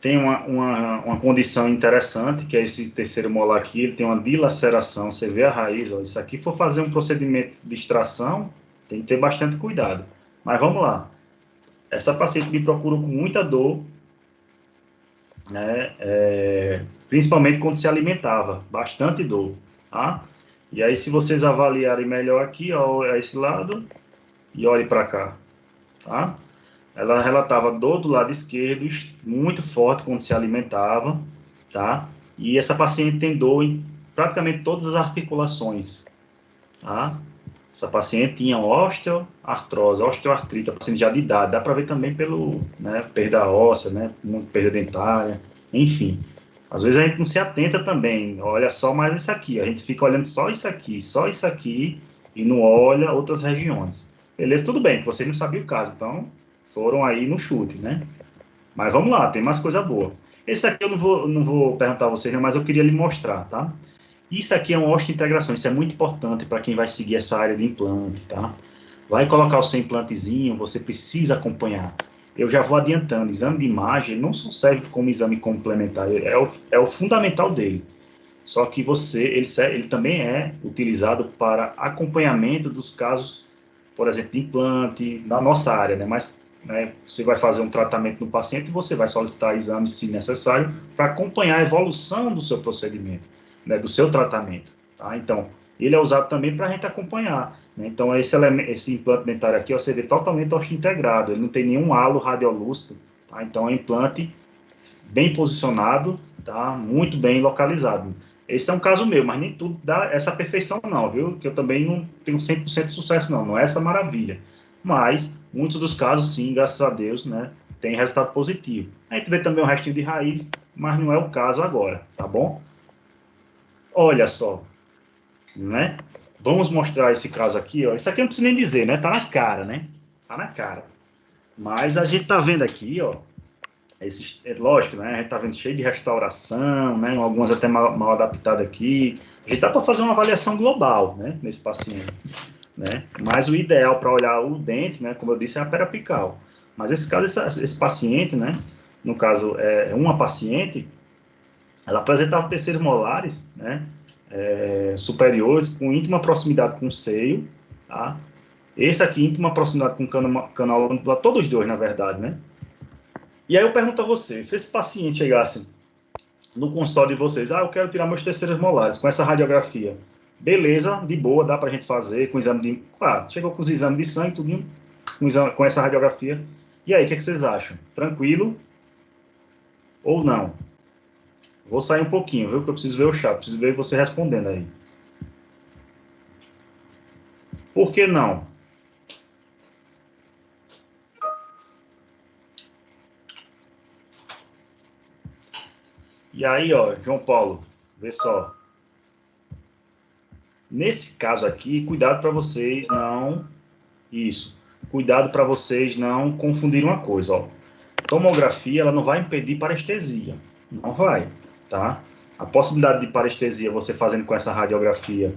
Tem uma condição interessante, que é esse terceiro molar aqui, ele tem uma dilaceração, você vê a raiz, ó, isso aqui for fazer um procedimento de extração, tem que ter bastante cuidado. Mas vamos lá. Essa paciente me procurou com muita dor, né, principalmente quando se alimentava, bastante dor, tá? E aí, se vocês avaliarem melhor aqui, ó, esse lado, e olhe para cá, tá? Ela relatava dor do lado esquerdo, muito forte quando se alimentava, tá? E essa paciente tem dor em praticamente todas as articulações, tá? Essa paciente tinha osteoartrose, osteoartrite, a paciente já de idade, dá para ver também pelo, né, perda óssea, né, perda dentária, enfim. Às vezes a gente não se atenta também, olha só mais isso aqui, a gente fica olhando só isso aqui, e não olha outras regiões. Beleza, tudo bem, vocês não sabiam o caso, então foram aí no chute, né? Mas vamos lá, tem mais coisa boa. Esse aqui eu não vou perguntar a vocês, mas eu queria lhe mostrar, tá? Isso aqui é uma osteointegração, isso é muito importante para quem vai seguir essa área de implante, tá? Vai colocar o seu implantezinho, você precisa acompanhar. Eu já vou adiantando, exame de imagem não só serve como exame complementar, é o fundamental dele. só que ele também é utilizado para acompanhamento dos casos, por exemplo, de implante, na nossa área, né? Mas né, você vai fazer um tratamento no paciente e você vai solicitar exames, se necessário, para acompanhar a evolução do seu procedimento, né, do seu tratamento. Tá? Então, ele é usado também para a gente acompanhar. Né? Então, esse implante dentário aqui, ó, você vê totalmente osteointegrado, ele não tem nenhum halo radiolúcido. Tá? Então, é um implante bem posicionado, tá? Muito bem localizado. Esse é um caso meu, mas nem tudo dá essa perfeição não, viu? Que eu também não tenho 100% de sucesso não é essa maravilha. Mas, muitos dos casos, sim, graças a Deus, né, tem resultado positivo. A gente vê também o restinho de raiz, mas não é o caso agora, tá bom? Olha só, né? Vamos mostrar esse caso aqui, ó. Isso aqui eu não preciso nem dizer, né? Tá na cara, né? Tá na cara. Mas a gente tá vendo aqui, ó, lógico, né? A gente tá vendo cheio de restauração, né? Algumas até mal adaptadas aqui. A gente dá para fazer uma avaliação global, né? Nesse paciente. Né? Mas o ideal para olhar o dente, né, como eu disse, é a periapical. Mas esse caso, esse paciente, né, no caso, uma paciente, ela apresentava terceiros molares, né, superiores, com íntima proximidade com o seio, tá? Esse aqui, íntima proximidade com o canal auditivo, todos os dois, na verdade, né? E aí eu pergunto a vocês, se esse paciente chegasse no consultório de vocês, eu quero tirar meus terceiros molares com essa radiografia, beleza, de boa, dá pra gente fazer com exame de... Claro, chegou com os exames de sangue, tudo com essa radiografia. E aí, o que vocês acham? Tranquilo ou não? Vou sair um pouquinho, viu? Que eu preciso ver o chat, preciso ver você respondendo aí. Por que não? E aí, ó, João Paulo, vê só. Nesse caso aqui, cuidado para vocês não... Isso. Cuidado para vocês não confundirem uma coisa, ó. Tomografia, ela não vai impedir parestesia. Não vai, tá? A possibilidade de parestesia, você fazendo com essa radiografia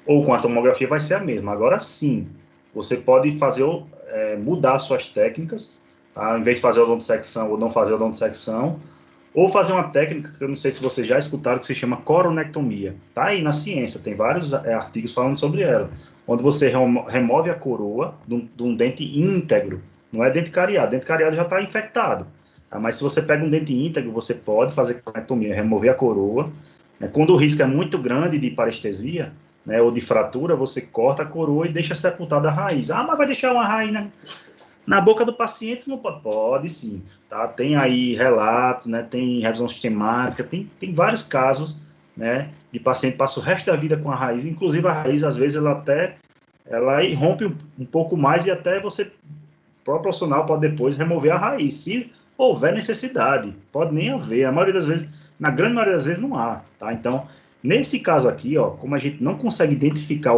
ou com a tomografia, vai ser a mesma. Agora sim, você pode fazer, mudar suas técnicas, tá? Em vez de fazer odontosecção ou não fazer odontosecção, ou fazer uma técnica que eu não sei se vocês já escutaram, que se chama coronectomia. Tá aí na ciência, tem vários artigos falando sobre ela. Onde você remove a coroa de um dente íntegro. Não é dente cariado. Dente cariado já está infectado. Tá? Mas se você pega um dente íntegro, você pode fazer coronectomia, remover a coroa. Né? Quando o risco é muito grande de parestesia, né, ou de fratura, você corta a coroa e deixa sepultada a raiz. Mas vai deixar uma raiz na boca do paciente? Não pode. Pode sim. Tá? Tem aí relatos, né? Tem revisão sistemática, tem vários casos, né, de paciente que passa o resto da vida com a raiz. Inclusive a raiz, às vezes, ela rompe um pouco mais e até você, o próprio profissional pode depois remover a raiz, se houver necessidade. Pode nem haver. A maioria das vezes, na grande maioria das vezes, não há. Tá? Então, nesse caso aqui, ó, como a gente não consegue identificar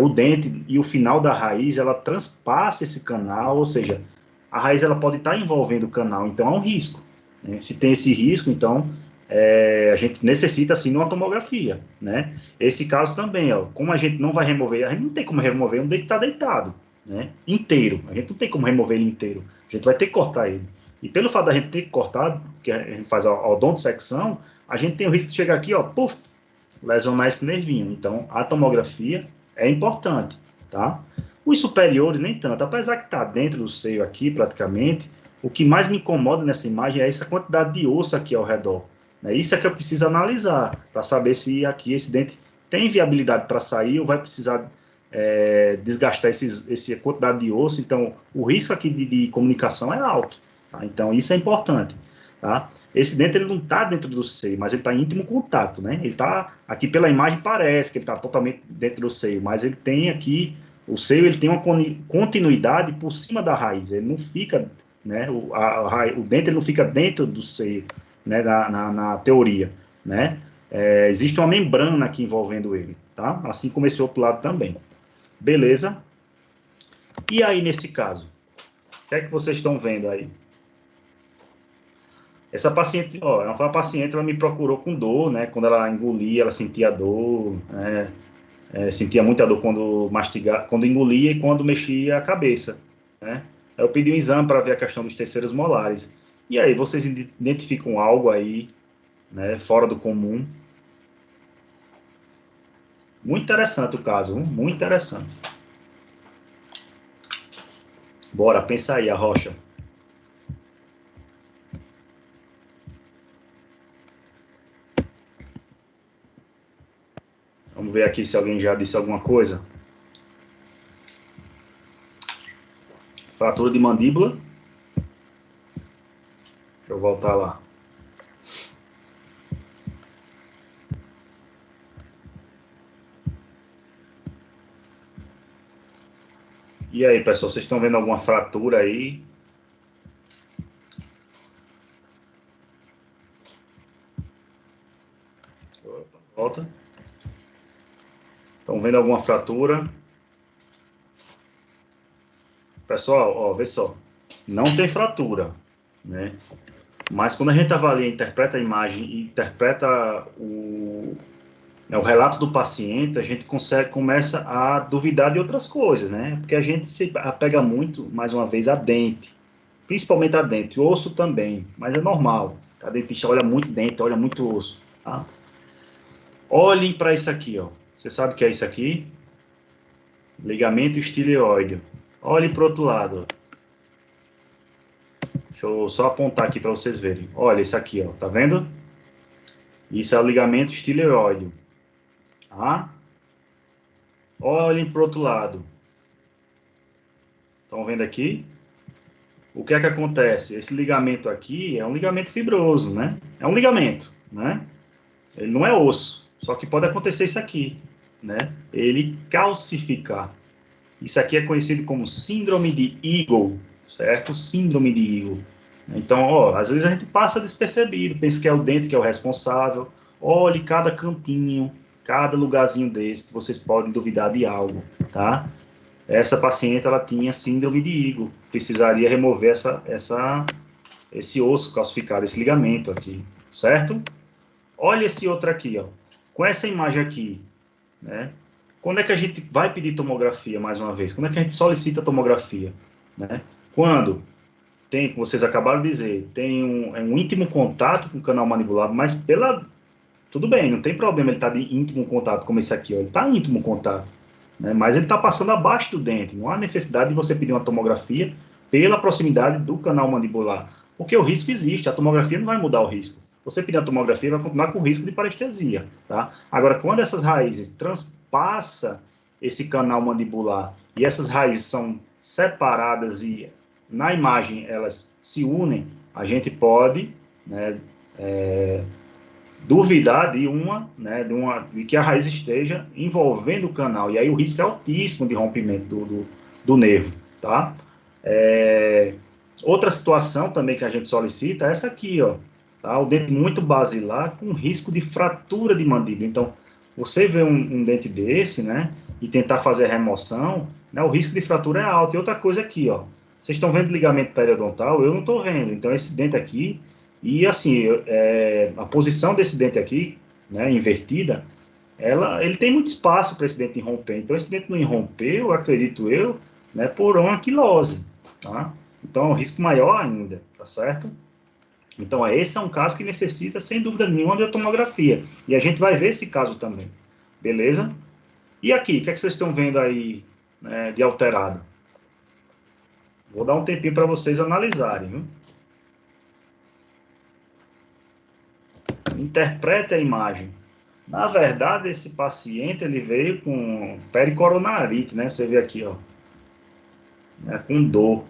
o dente e o final da raiz, ela transpassa esse canal, ou seja, a raiz ela pode estar envolvendo o canal, então é um risco. Né? Se tem esse risco, então a gente necessita sim de uma tomografia. Né? Esse caso também, ó, como a gente não vai remover, a gente não tem como remover um dente que está deitado, né? Inteiro, a gente não tem como remover ele inteiro, a gente vai ter que cortar ele. E pelo fato da gente ter que cortar, que a gente faz a odontosecção, a gente tem o risco de chegar aqui, ó, puf, lesionar esse nervinho. Então a tomografia é importante, tá? Os superiores nem tanto, apesar que está dentro do seio aqui praticamente, o que mais me incomoda nessa imagem é essa quantidade de osso aqui ao redor. Né? Isso é que eu preciso analisar, para saber se aqui esse dente tem viabilidade para sair ou vai precisar desgastar essa quantidade de osso. Então, o risco aqui de comunicação é alto. Tá? Então, isso é importante. Tá? Esse dente ele não está dentro do seio, mas ele está em íntimo contato. Né? Ele está, aqui pela imagem parece que ele está totalmente dentro do seio, mas ele tem aqui, o seio ele tem uma continuidade por cima da raiz, ele não fica, né, o dente ele não fica dentro do seio, né, na teoria, né? Existe uma membrana aqui envolvendo ele, tá? Assim como esse outro lado também. Beleza? E aí, nesse caso, o que é que vocês estão vendo aí? Essa paciente, ó, ela foi uma paciente, ela me procurou com dor, né? Quando ela engolia, ela sentia dor, né? Sentia muita dor quando mastigava, quando engolia e quando mexia a cabeça, né? Eu pedi um exame para ver a questão dos terceiros molares. E aí, vocês identificam algo aí, né, fora do comum? Muito interessante o caso, muito interessante. Bora, pensa aí, a Rocha. Vamos ver aqui se alguém já disse alguma coisa. Fratura de mandíbula. Deixa eu voltar lá. E aí, pessoal, vocês estão vendo alguma fratura aí? Opa, volta. Estão vendo alguma fratura? Pessoal, ó, vê só. Não tem fratura, né? Mas quando a gente avalia, interpreta a imagem e interpreta o relato do paciente, a gente começa a duvidar de outras coisas, né? Porque a gente se apega muito, mais uma vez, a dente. Principalmente a dente. O osso também, mas é normal. A dentista olha muito dente, olha muito osso. Tá? Olhem para isso aqui, ó. Você sabe o que é isso aqui? Ligamento estileoide. Olhe para o outro lado. Deixa eu só apontar aqui para vocês verem. Olha isso aqui, ó. Tá vendo? Isso é o ligamento estileoide. Tá? Olhem para o outro lado. Estão vendo aqui? O que é que acontece? Esse ligamento aqui é um ligamento fibroso, né? É um ligamento, né? Ele não é osso. Só que pode acontecer isso aqui, né? Ele calcificar. Isso aqui é conhecido como síndrome de Eagle, certo? Síndrome de Eagle. Então, ó, às vezes a gente passa despercebido, pensa que é o dente que é o responsável. Olhe cada cantinho, cada lugarzinho desse, que vocês podem duvidar de algo, tá? Essa paciente, ela tinha síndrome de Eagle. Precisaria remover esse osso calcificado, esse ligamento aqui, certo? Olha esse outro aqui, ó. Com essa imagem aqui, né? Quando é que a gente vai pedir tomografia, mais uma vez? Quando é que a gente solicita tomografia? Né? Quando tem, como vocês acabaram de dizer, tem um íntimo contato com o canal mandibular, mas tudo bem, não tem problema ele estar de íntimo contato, como esse aqui, ó. Ele está em íntimo contato, né? Mas ele está passando abaixo do dente. Não há necessidade de você pedir uma tomografia pela proximidade do canal mandibular, porque o risco existe, a tomografia não vai mudar o risco. Você pedir a tomografia, vai continuar com o risco de parestesia, tá? Agora, quando essas raízes transpassa esse canal mandibular e essas raízes são separadas e na imagem elas se unem, a gente pode, né, duvidar de que a raiz esteja envolvendo o canal, e aí o risco é altíssimo de rompimento do nervo, tá? Outra situação também que a gente solicita é essa aqui, ó, tá? O dente muito basilar com risco de fratura de mandíbula. Então, você vê um dente desse, né, e tentar fazer a remoção, né, o risco de fratura é alto. E outra coisa aqui, ó, vocês estão vendo ligamento periodontal? Eu não estou vendo. Então, esse dente aqui, e assim, a posição desse dente aqui, né, invertida, ele tem muito espaço para esse dente irromper. Então, esse dente não irrompeu, acredito eu, né, por uma anquilose, tá? Então, é um risco maior ainda, tá certo? Então, esse é um caso que necessita, sem dúvida nenhuma, de tomografia. E a gente vai ver esse caso também. Beleza? E aqui, o que é que vocês estão vendo aí, né, de alterado? Vou dar um tempinho para vocês analisarem, viu? Interprete a imagem. Na verdade, esse paciente, ele veio com pericoronarite, né? Você vê aqui, ó. Né, com dor.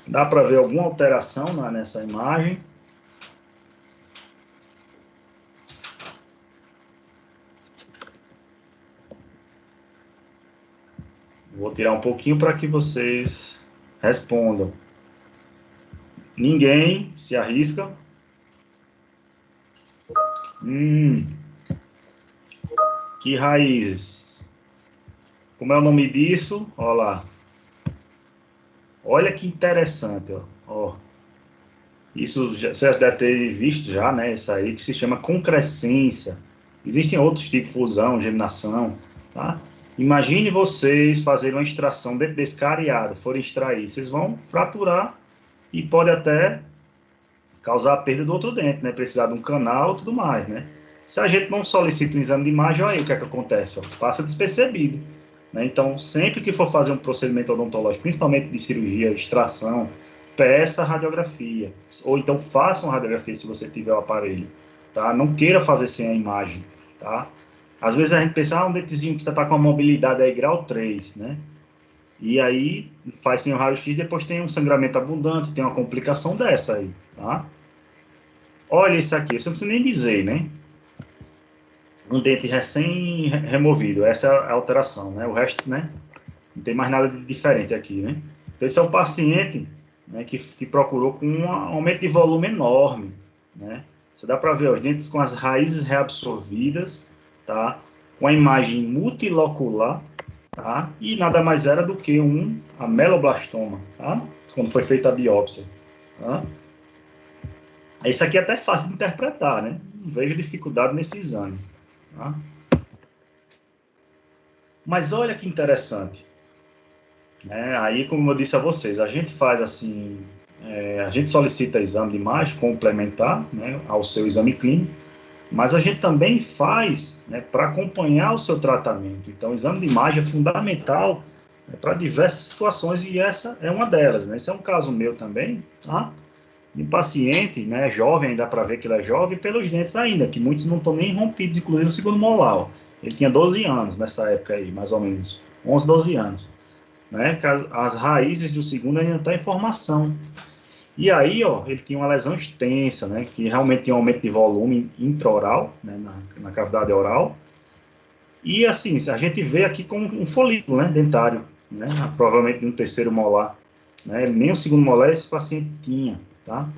Dá para ver alguma alteração nessa imagem. Vou tirar um pouquinho para que vocês respondam. Ninguém se arrisca. Que raízes? Como é o nome disso? Olha lá. Olha que interessante, ó. Ó. Isso você deve ter visto já, né? Isso aí que se chama concrescência. Existem outros tipos, fusão, geminação, tá? Imagine vocês fazerem uma extração dentro desse cariado, forem extrair. Vocês vão fraturar e pode até causar a perda do outro dente, né? Precisar de um canal e tudo mais, né? Se a gente não solicita um exame de imagem, olha aí o que é que acontece, ó, passa despercebido, né? Então, sempre que for fazer um procedimento odontológico, principalmente de cirurgia, extração, peça radiografia, ou então faça uma radiografia se você tiver o aparelho, tá? Não queira fazer sem a imagem, tá? Às vezes a gente pensa, um dentezinho que está com a mobilidade aí grau 3, né? E aí faz sem o raio-x, depois tem um sangramento abundante, tem uma complicação dessa aí, tá? Olha isso aqui, você não precisa nem dizer, né? Um dente recém-removido, essa é a alteração, né? O resto, né? Não tem mais nada de diferente aqui, né? Então, esse é um paciente, né, que procurou com um aumento de volume enorme, né? Você dá para ver os dentes com as raízes reabsorvidas, tá? Com a imagem multilocular, tá? E nada mais era do que um ameloblastoma, tá? Quando foi feita a biópsia, tá? Isso aqui é até fácil de interpretar, né? Não vejo dificuldade nesse exame, tá? Mas olha que interessante, né? Aí, como eu disse a vocês, a gente faz assim, a gente solicita exame de imagem complementar, né, ao seu exame clínico, mas a gente também faz, né, para acompanhar o seu tratamento. Então, o exame de imagem é fundamental, né, para diversas situações e essa é uma delas, né? Esse é um caso meu também, tá? De paciente, né, jovem, dá para ver que ele é jovem pelos dentes ainda, que muitos não estão nem rompidos, inclusive o segundo molar. Ó. Ele tinha 12 anos nessa época aí, mais ou menos, 11, 12 anos. Né? As raízes do segundo ainda estão em formação. E aí, ó, ele tinha uma lesão extensa, né, que realmente tinha um aumento de volume intraoral, né, na cavidade oral. E assim, a gente vê aqui com um folículo, né, dentário, né, provavelmente de um terceiro molar. Né, nem o segundo molar esse paciente tinha, tá?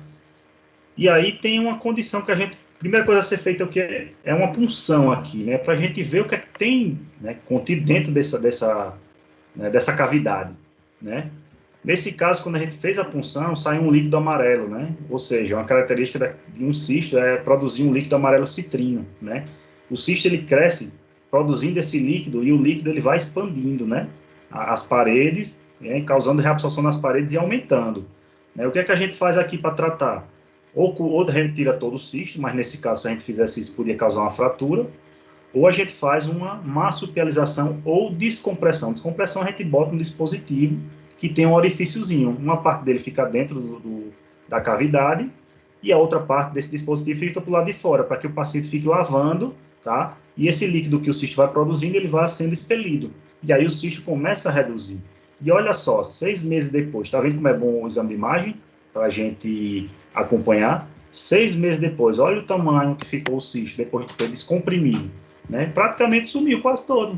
E aí tem uma condição que a gente, primeira coisa a ser feita é o que é uma punção aqui, né, para a gente ver o que é que tem, né, contido dentro dessa cavidade, né? Nesse caso, quando a gente fez a punção, sai um líquido amarelo, né? Ou seja, uma característica de um cisto é produzir um líquido amarelo citrino, né? O cisto ele cresce produzindo esse líquido e o líquido ele vai expandindo, né? As paredes, né? Causando reabsorção nas paredes e aumentando. Né? O que é que a gente faz aqui para tratar? Ou a gente tira todo o cisto, mas nesse caso, se a gente fizesse isso, podia causar uma fratura, ou a gente faz uma marsupialização ou descompressão. Descompressão a gente bota um dispositivo que tem um orifíciozinho. Uma parte dele fica dentro da cavidade e a outra parte desse dispositivo fica para o lado de fora, para que o paciente fique lavando, tá? E esse líquido que o cisto vai produzindo, ele vai sendo expelido. E aí o cisto começa a reduzir. E olha só, 6 meses depois, tá vendo como é bom o exame de imagem? Para a gente acompanhar. 6 meses depois, olha o tamanho que ficou o cisto, depois de ter descomprimido. Né? Praticamente sumiu quase todo.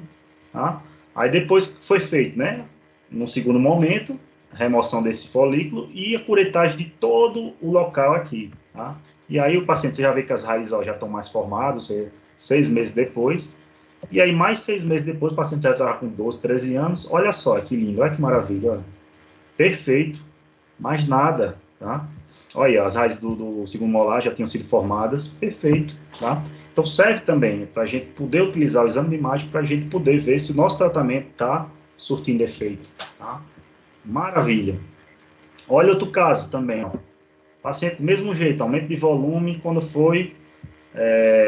Tá? Aí depois foi feito, né? No segundo momento, a remoção desse folículo e a curetagem de todo o local aqui. Tá? E aí o paciente, você já vê que as raízes já estão mais formadas, 6 meses depois. E aí mais 6 meses depois, o paciente já estava com 12, 13 anos. Olha só que lindo, olha que maravilha. Olha. Perfeito, mais nada. Tá? Olha, as raízes do segundo molar já tinham sido formadas. Perfeito, tá? Então, serve também para a gente poder utilizar o exame de imagem para a gente poder ver se o nosso tratamento está surtindo efeito. Tá? Maravilha. Olha outro caso também. Ó. Paciente do mesmo jeito, aumento de volume, quando foi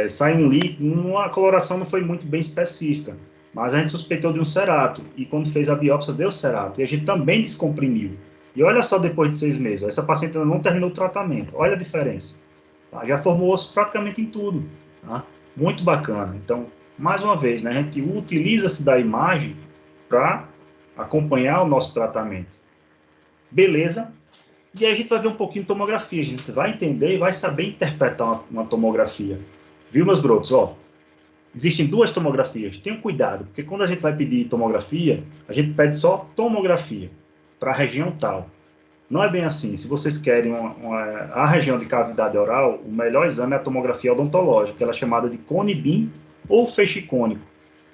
sai um líquido, a coloração não foi muito bem específica, mas a gente suspeitou de um cerato, e quando fez a biópsia deu cerato, e a gente também descomprimiu. E olha só, depois de 6 meses, essa paciente ainda não terminou o tratamento, olha a diferença. Tá? Já formou osso praticamente em tudo. Tá? Muito bacana. Então, mais uma vez, né, a gente utiliza-se da imagem para acompanhar o nosso tratamento. Beleza? E aí a gente vai ver um pouquinho de tomografia. A gente vai entender e vai saber interpretar uma tomografia. Viu, meus brotos? Ó, existem 2 tomografias. Tenham cuidado, porque quando a gente vai pedir tomografia, a gente pede só tomografia para a região tal. Não é bem assim. Se vocês querem a região de cavidade oral, o melhor exame é a tomografia odontológica, ela é chamada de cone-beam ou feixe cônico.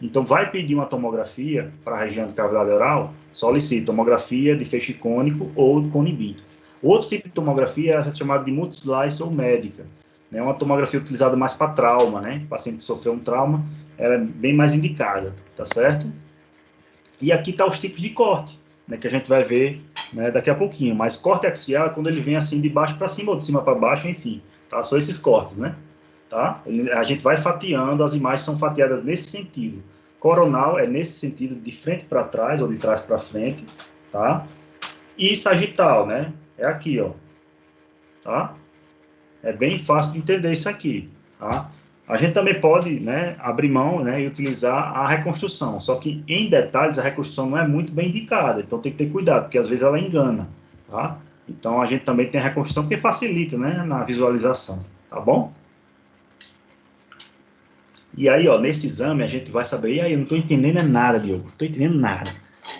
Então, vai pedir uma tomografia para a região de cavidade oral, solicite tomografia de feixe cônico ou de cone-beam. Outro tipo de tomografia é chamada de multislice ou médica. É uma tomografia utilizada mais para trauma, né? O paciente que sofreu um trauma, ela é bem mais indicada, tá certo? E aqui está os tipos de corte. né, que a gente vai ver, né, daqui a pouquinho. Mas corte axial é quando ele vem assim de baixo para cima ou de cima para baixo, enfim. Tá? Só esses cortes, né? Tá? A gente vai fatiando, as imagens são fatiadas nesse sentido. Coronal é nesse sentido, de frente para trás ou de trás para frente, tá? E sagital, né? É aqui, ó. Tá? É bem fácil de entender isso aqui, tá? A gente também pode, né, abrir mão, né, e utilizar a reconstrução, só que em detalhes a reconstrução não é muito bem indicada, então tem que ter cuidado, porque às vezes ela engana, tá? Então a gente também tem a reconstrução que facilita, né, na visualização, tá bom? E aí, ó, nesse exame a gente vai saber, e aí, eu não estou entendendo nada, Diogo, não estou entendendo nada.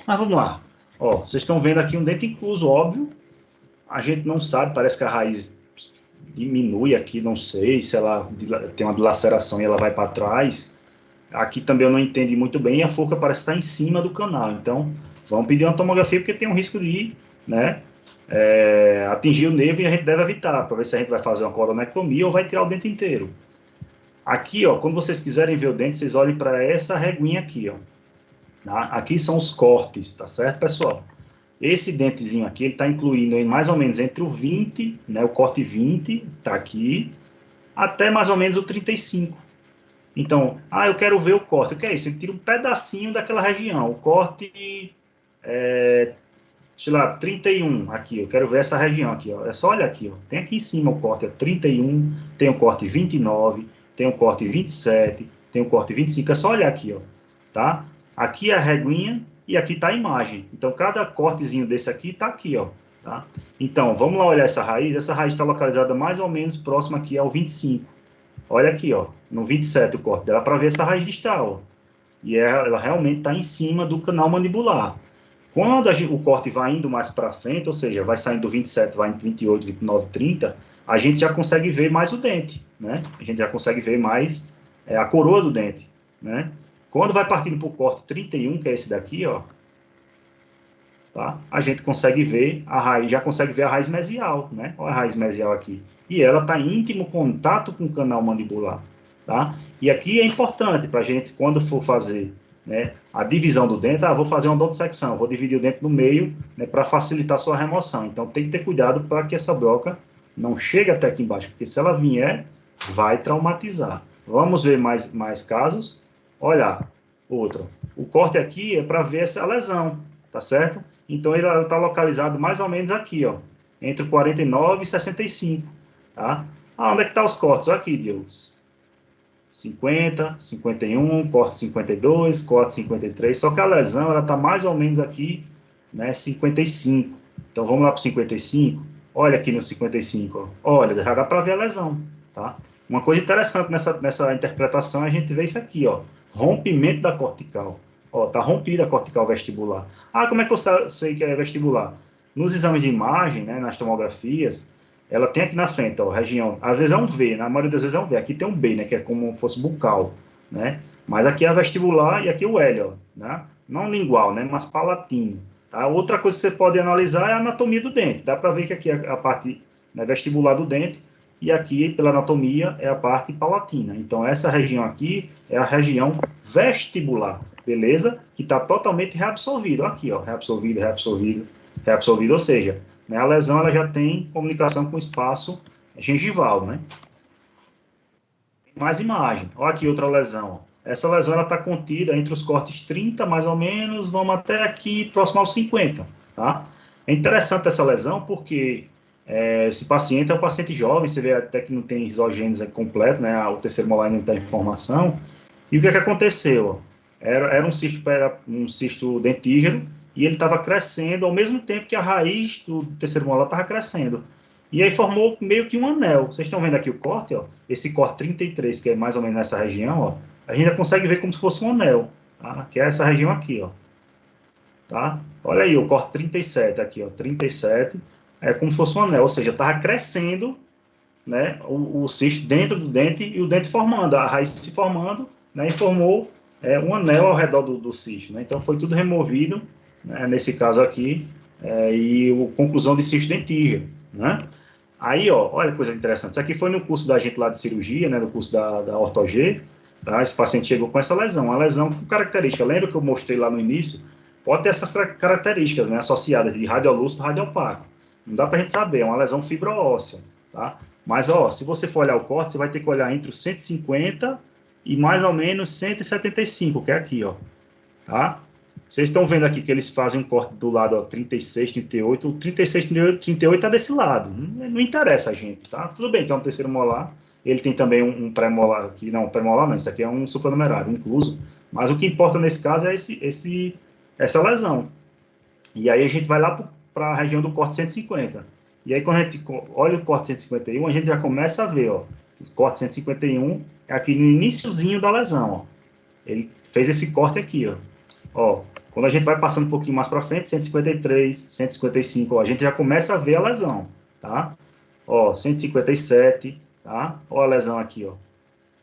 Mas vamos lá. Ó, vocês estão vendo aqui um dente incluso, óbvio. A gente não sabe, parece que a raiz diminui aqui, não sei se ela tem uma dilaceração e ela vai para trás. Aqui também eu não entendi muito bem, e a forca parece estar em cima do canal. Então, vamos pedir uma tomografia, porque tem um risco de, né, atingir o nervo e a gente deve evitar, para ver se a gente vai fazer uma coronectomia ou vai tirar o dente inteiro. Aqui, ó, quando vocês quiserem ver o dente, vocês olhem para essa reguinha aqui, ó. Tá? Aqui são os cortes, tá certo, pessoal? Esse dentezinho aqui, ele está incluindo em mais ou menos entre o 20, né, o corte 20, tá aqui, até mais ou menos o 35. Então, eu quero ver o corte. O que é isso? Ele tira um pedacinho daquela região. O corte, sei lá, 31 aqui. Eu quero ver essa região aqui, ó. É só olhar aqui, ó. Tem aqui em cima o corte 31, tem o corte 29, tem o corte 27, tem o corte 25, é só olhar aqui, ó, tá? Aqui é a reguinha e aqui tá a imagem. Então, cada cortezinho desse aqui tá aqui, ó, tá? Então, vamos lá olhar essa raiz está localizada mais ou menos próxima aqui ao 25. Olha aqui, ó, no 27 o corte, dá para ver essa raiz distal, ó. E ela realmente está em cima do canal mandibular. Quando o corte vai indo mais para frente, ou seja, vai saindo do 27, vai em 28, 29, 30, a gente já consegue ver mais o dente, né? A gente já consegue ver mais a coroa do dente, né? Quando vai partindo para o corte 31, que é esse daqui, ó, tá? A gente consegue ver a raiz, já consegue ver a raiz mesial, né? Olha a raiz mesial aqui. E ela está em íntimo contato com o canal mandibular, tá? E aqui é importante para a gente, quando for fazer, né, a divisão do dente, vou fazer uma odontosecção, vou dividir o dente no meio, né, para facilitar a sua remoção. Então, tem que ter cuidado para que essa broca não chegue até aqui embaixo, porque se ela vier, vai traumatizar. Vamos ver mais casos. Olha, outro. O corte aqui é para ver essa lesão, tá certo? Então, ele está localizado mais ou menos aqui, ó, entre 49 e 65, tá? Onde é que tá os cortes? Aqui, Deus. 50, 51, corte 52, corte 53, só que a lesão, ela está mais ou menos aqui, né, 55. Então, vamos lá para o 55. Olha aqui no 55, ó. Olha, já dá para ver a lesão, tá? Uma coisa interessante nessa interpretação, a gente vê isso aqui, ó. Rompimento da cortical. Ó, tá rompida a cortical vestibular. Como é que eu sei que é vestibular? Nos exames de imagem, né, nas tomografias, ela tem aqui na frente, ó, região, às vezes é um V, na maioria das vezes é um V. Aqui tem um B, né, que é como se fosse bucal, né? Mas aqui é a vestibular e aqui o L, ó, né? Não lingual, né, mas palatino. Tá? Outra coisa que você pode analisar é a anatomia do dente. Dá para ver que aqui é a parte, né, vestibular do dente e aqui, pela anatomia, é a parte palatina. Então, essa região aqui é a região vestibular, beleza? Que está totalmente reabsorvida. Aqui, ó, reabsorvido, reabsorvido, reabsorvido, ou seja, né, a lesão ela já tem comunicação com o espaço gengival, né? Mais imagem. Olha aqui outra lesão. Essa lesão está contida entre os cortes 30, mais ou menos, vamos até aqui, próximo aos 50, tá? É interessante essa lesão porque esse paciente é um paciente jovem, você vê até que não tem risogênese completo, né? O terceiro molar não tem informação. E o que aconteceu? Era um cisto dentígeno e ele estava crescendo ao mesmo tempo que a raiz do terceiro molar estava crescendo. E aí formou meio que um anel. Vocês estão vendo aqui o corte, ó? Esse corte 33, que é mais ou menos nessa região, ó. A gente já consegue ver como se fosse um anel, tá? Que é essa região aqui, ó. Tá? Olha aí, o corte 37 aqui, ó. 37 é como se fosse um anel, ou seja, estava crescendo, né, o cisto dentro do dente e o dente formando, a raiz se formando, né, e formou um anel ao redor do cisto, né? Então foi tudo removido, né, nesse caso aqui, e a conclusão de cisto dentígeno, né? Aí, ó, olha que coisa interessante. Isso aqui foi no curso da gente lá de cirurgia, né, no curso da Ortog, tá? Esse paciente chegou com essa lesão, uma lesão com característica. Lembra que eu mostrei lá no início? pode ter essas características, né, associadas de radiolúcido e radiopaco. Não dá para a gente saber, é uma lesão fibroóssea, tá? Mas, ó, se você for olhar o corte, você vai ter que olhar entre os 150 e mais ou menos 175, que é aqui, ó, tá? Vocês estão vendo aqui que eles fazem um corte do lado, ó, 36, 38, o 36, 38 tá desse lado, não interessa a gente, tá? Tudo bem que é um terceiro molar, ele tem também um pré-molar aqui, não, pré-molar não, isso aqui é um supranumerário, incluso, mas o que importa nesse caso é essa lesão. E aí a gente vai lá para a região do corte 150. E aí quando a gente olha o corte 151, a gente já começa a ver, ó, o corte 151 é aqui no iniciozinho da lesão, ó. Ele fez esse corte aqui, ó. Ó, quando a gente vai passando um pouquinho mais para frente, 153, 155, ó, a gente já começa a ver a lesão, tá? Ó, 157, tá? Ó a lesão aqui, ó.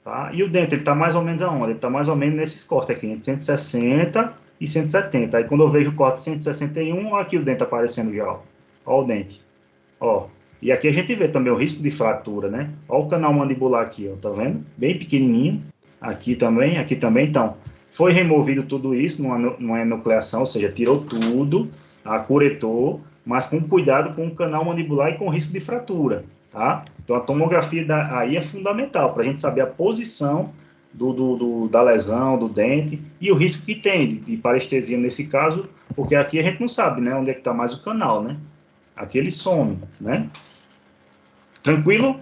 Tá? E o dente, ele tá mais ou menos aonde? Ele tá mais ou menos nesses cortes aqui, entre 160 e 170. Aí quando eu vejo o corte 161, ó aqui o dente aparecendo já, ó. Ó o dente. Ó. E aqui a gente vê também o risco de fratura, né? Ó o canal mandibular aqui, ó. Tá vendo? Bem pequenininho. Aqui também, aqui também. Então, foi removido tudo isso numa enucleação, ou seja, tirou tudo, acuretou, mas com cuidado com o canal mandibular e com risco de fratura, tá? Então, a tomografia aí é fundamental para a gente saber a posição da lesão, do dente e o risco que tem de parestesia nesse caso, porque aqui a gente não sabe, né, onde é que está mais o canal, né? Aqui ele some, né? Tranquilo?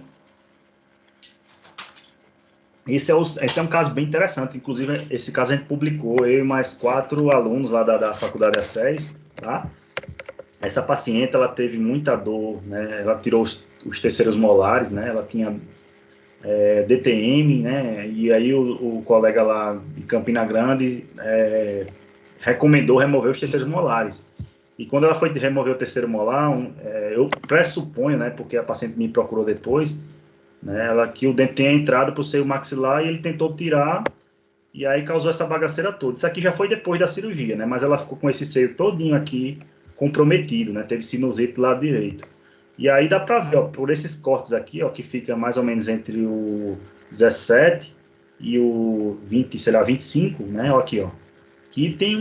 Esse é um caso bem interessante, inclusive esse caso a gente publicou, eu e mais 4 alunos lá da Faculdade ACES, tá? Essa paciente, ela teve muita dor, né? Ela tirou os terceiros molares, né? Ela tinha DTM, né? E aí o colega lá de Campina Grande recomendou remover os terceiros molares. E quando ela foi remover o terceiro molar, eu pressuponho, né? Porque a paciente me procurou depois, né, que o dente tenha entrado para o seio maxilar e ele tentou tirar e aí causou essa bagaceira toda. Isso aqui já foi depois da cirurgia, né, mas ela ficou com esse seio todinho aqui comprometido, né, teve sinusite do lado direito. E aí dá para ver, ó, por esses cortes aqui, ó, que fica mais ou menos entre o 17 e o 20, sei lá, 25, né, ó, aqui, ó, que tem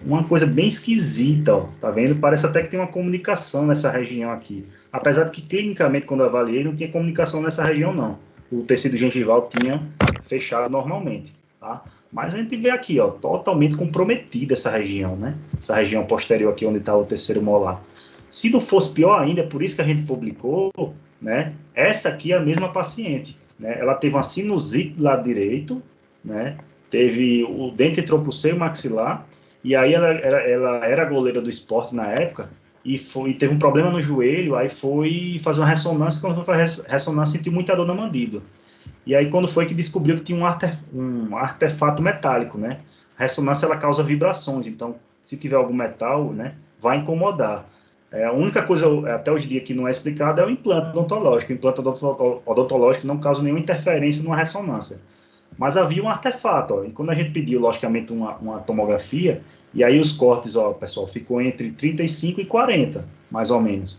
uma coisa bem esquisita, ó, tá vendo? Parece até que tem uma comunicação nessa região aqui. Apesar de que, clinicamente, quando eu avaliei, não tinha comunicação nessa região, não. O tecido gengival tinha fechado normalmente, tá? Mas a gente vê aqui, ó, totalmente comprometida essa região, né? Essa região posterior aqui, onde está o terceiro molar. Se não fosse pior ainda, é por isso que a gente publicou, né? Essa aqui é a mesma paciente, né? Ela teve uma sinusite do lado direito, né? O dente entrou para o seio maxilar, e aí ela era goleira do esporte na época, e teve um problema no joelho, aí foi fazer uma ressonância, quando foi fazer ressonância sentiu muita dor na mandíbula. E aí quando foi que descobriu que tinha um artefato metálico, né? A ressonância, ela causa vibrações, então se tiver algum metal, né, vai incomodar. A única coisa até hoje em dia que não é explicada é o implante odontológico. O implante odontológico não causa nenhuma interferência numa ressonância. Mas havia um artefato, ó, e quando a gente pediu, logicamente, uma tomografia, e aí os cortes, ó, pessoal, ficou entre 35 e 40, mais ou menos.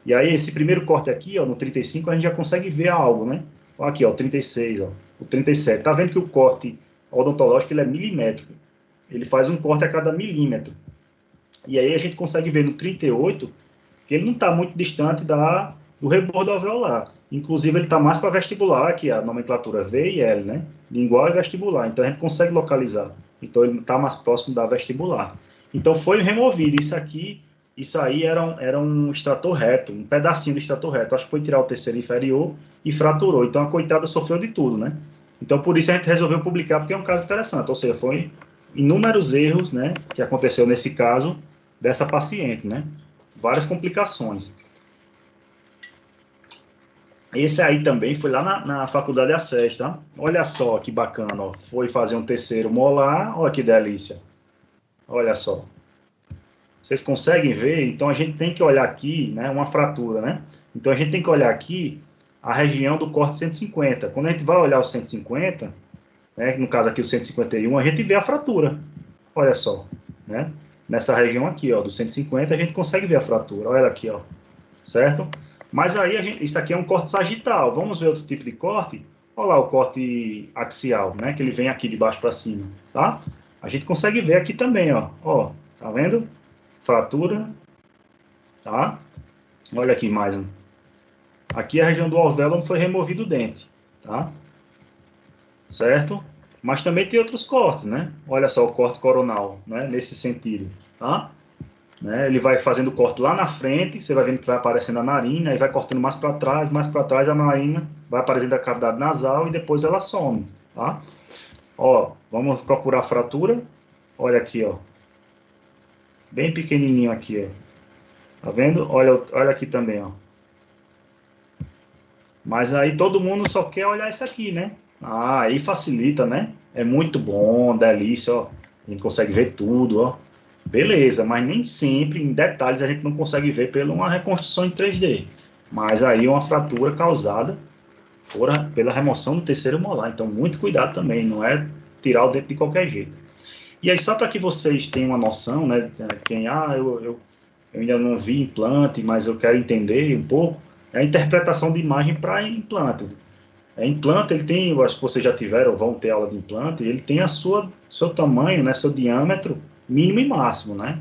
E aí esse primeiro corte aqui, ó, no 35, a gente já consegue ver algo, né? Ó, aqui, ó, o 36, ó, o 37. Tá vendo que o corte odontológico, ele é milimétrico. Ele faz um corte a cada milímetro. E aí a gente consegue ver no 38 que ele não está muito distante do rebordo alveolar. Inclusive, ele está mais para vestibular, que é a nomenclatura V e L, né? Lingual e vestibular. Então, a gente consegue localizar. Então, ele está mais próximo da vestibular. Então, foi removido. Isso aí era um extrator reto, um pedacinho do extrator reto. Acho que foi tirar o terceiro inferior e fraturou. Então, a coitada sofreu de tudo, né? Então, por isso, a gente resolveu publicar, porque é um caso interessante. Ou seja, foi inúmeros erros, né, que aconteceu nesse caso dessa paciente, né? Várias complicações. Esse aí também foi lá na Faculdade ACES, tá? Olha só que bacana, ó. Foi fazer um terceiro molar, olha que delícia. Olha só. Vocês conseguem ver? Então a gente tem que olhar aqui, né, uma fratura, né? Então a gente tem que olhar aqui a região do corte 150. Quando a gente vai olhar o 150, né, no caso aqui o 151, a gente vê a fratura. Olha só, né? Nessa região aqui, ó, do 150, a gente consegue ver a fratura. Olha ela aqui, ó. Certo? Mas aí, isso aqui é um corte sagital. Vamos ver outro tipo de corte? Olha lá o corte axial, né? Que ele vem aqui de baixo para cima, tá? A gente consegue ver aqui também, ó. Tá vendo? Fratura, tá? Olha aqui mais um. Aqui é a região do alvéolo onde foi removido o dente, tá? Certo? Mas também tem outros cortes, né? Olha só o corte coronal, né? Nesse sentido, tá? Né? Ele vai fazendo o corte lá na frente, você vai vendo que vai aparecendo a narina, aí vai cortando mais para trás a narina vai aparecendo a cavidade nasal e depois ela some, tá? Ó, vamos procurar a fratura. Olha aqui, ó. Bem pequenininho aqui, ó. Tá vendo? Olha aqui também, ó. Mas aí todo mundo só quer olhar isso aqui, né? Ah, aí facilita, né? É muito bom, delícia, ó. A gente consegue ver tudo, ó. Beleza, mas nem sempre, em detalhes, a gente não consegue ver pela uma reconstrução em 3D. Mas aí uma fratura causada pela remoção do terceiro molar. Então, muito cuidado também, não é tirar o dente de qualquer jeito. E aí, só para que vocês tenham uma noção, né? Eu ainda não vi implante, mas eu quero entender um pouco, é a interpretação de imagem para implante. Implante, ele tem, eu acho que vocês já tiveram ou vão ter aula de implante, ele tem seu tamanho, né, seu diâmetro mínimo e máximo, né?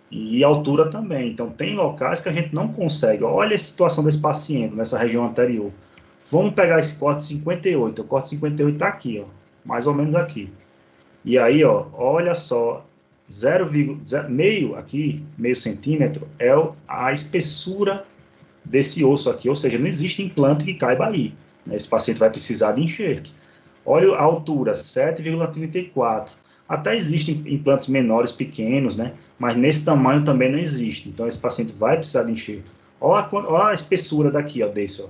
E altura também. Então, tem locais que a gente não consegue. Olha a situação desse paciente nessa região anterior. Vamos pegar esse corte 58. O corte 58 está aqui, ó, mais ou menos aqui. E aí, ó, olha só, meio centímetro, é a espessura desse osso aqui, ou seja, não existe implante que caiba aí. Esse paciente vai precisar de enxerto. Olha a altura, 7,34. Até existem implantes menores, pequenos, né? Mas nesse tamanho também não existe. Então, esse paciente vai precisar de enxerto. Olha a espessura daqui, ó, desse, ó,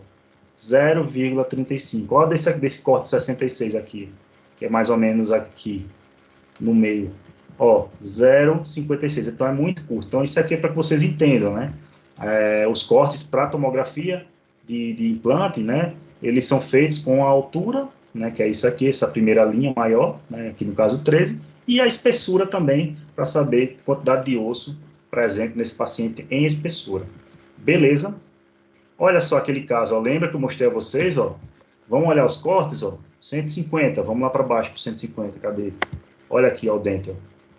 0,35. Olha desse corte 66 aqui, que é mais ou menos aqui, no meio. Ó, 0,56. Então, é muito curto. Então, isso aqui é para que vocês entendam, né? Os cortes para tomografia de implante, né? Eles são feitos com a altura, né, que é isso aqui, essa primeira linha maior, né, aqui no caso 13, e a espessura também, para saber a quantidade de osso presente nesse paciente em espessura. Beleza? Olha só aquele caso, ó, lembra que eu mostrei a vocês, ó? Vamos olhar os cortes, ó, 150, vamos lá para baixo para 150, cadê? Olha aqui, ó, o dente, ó.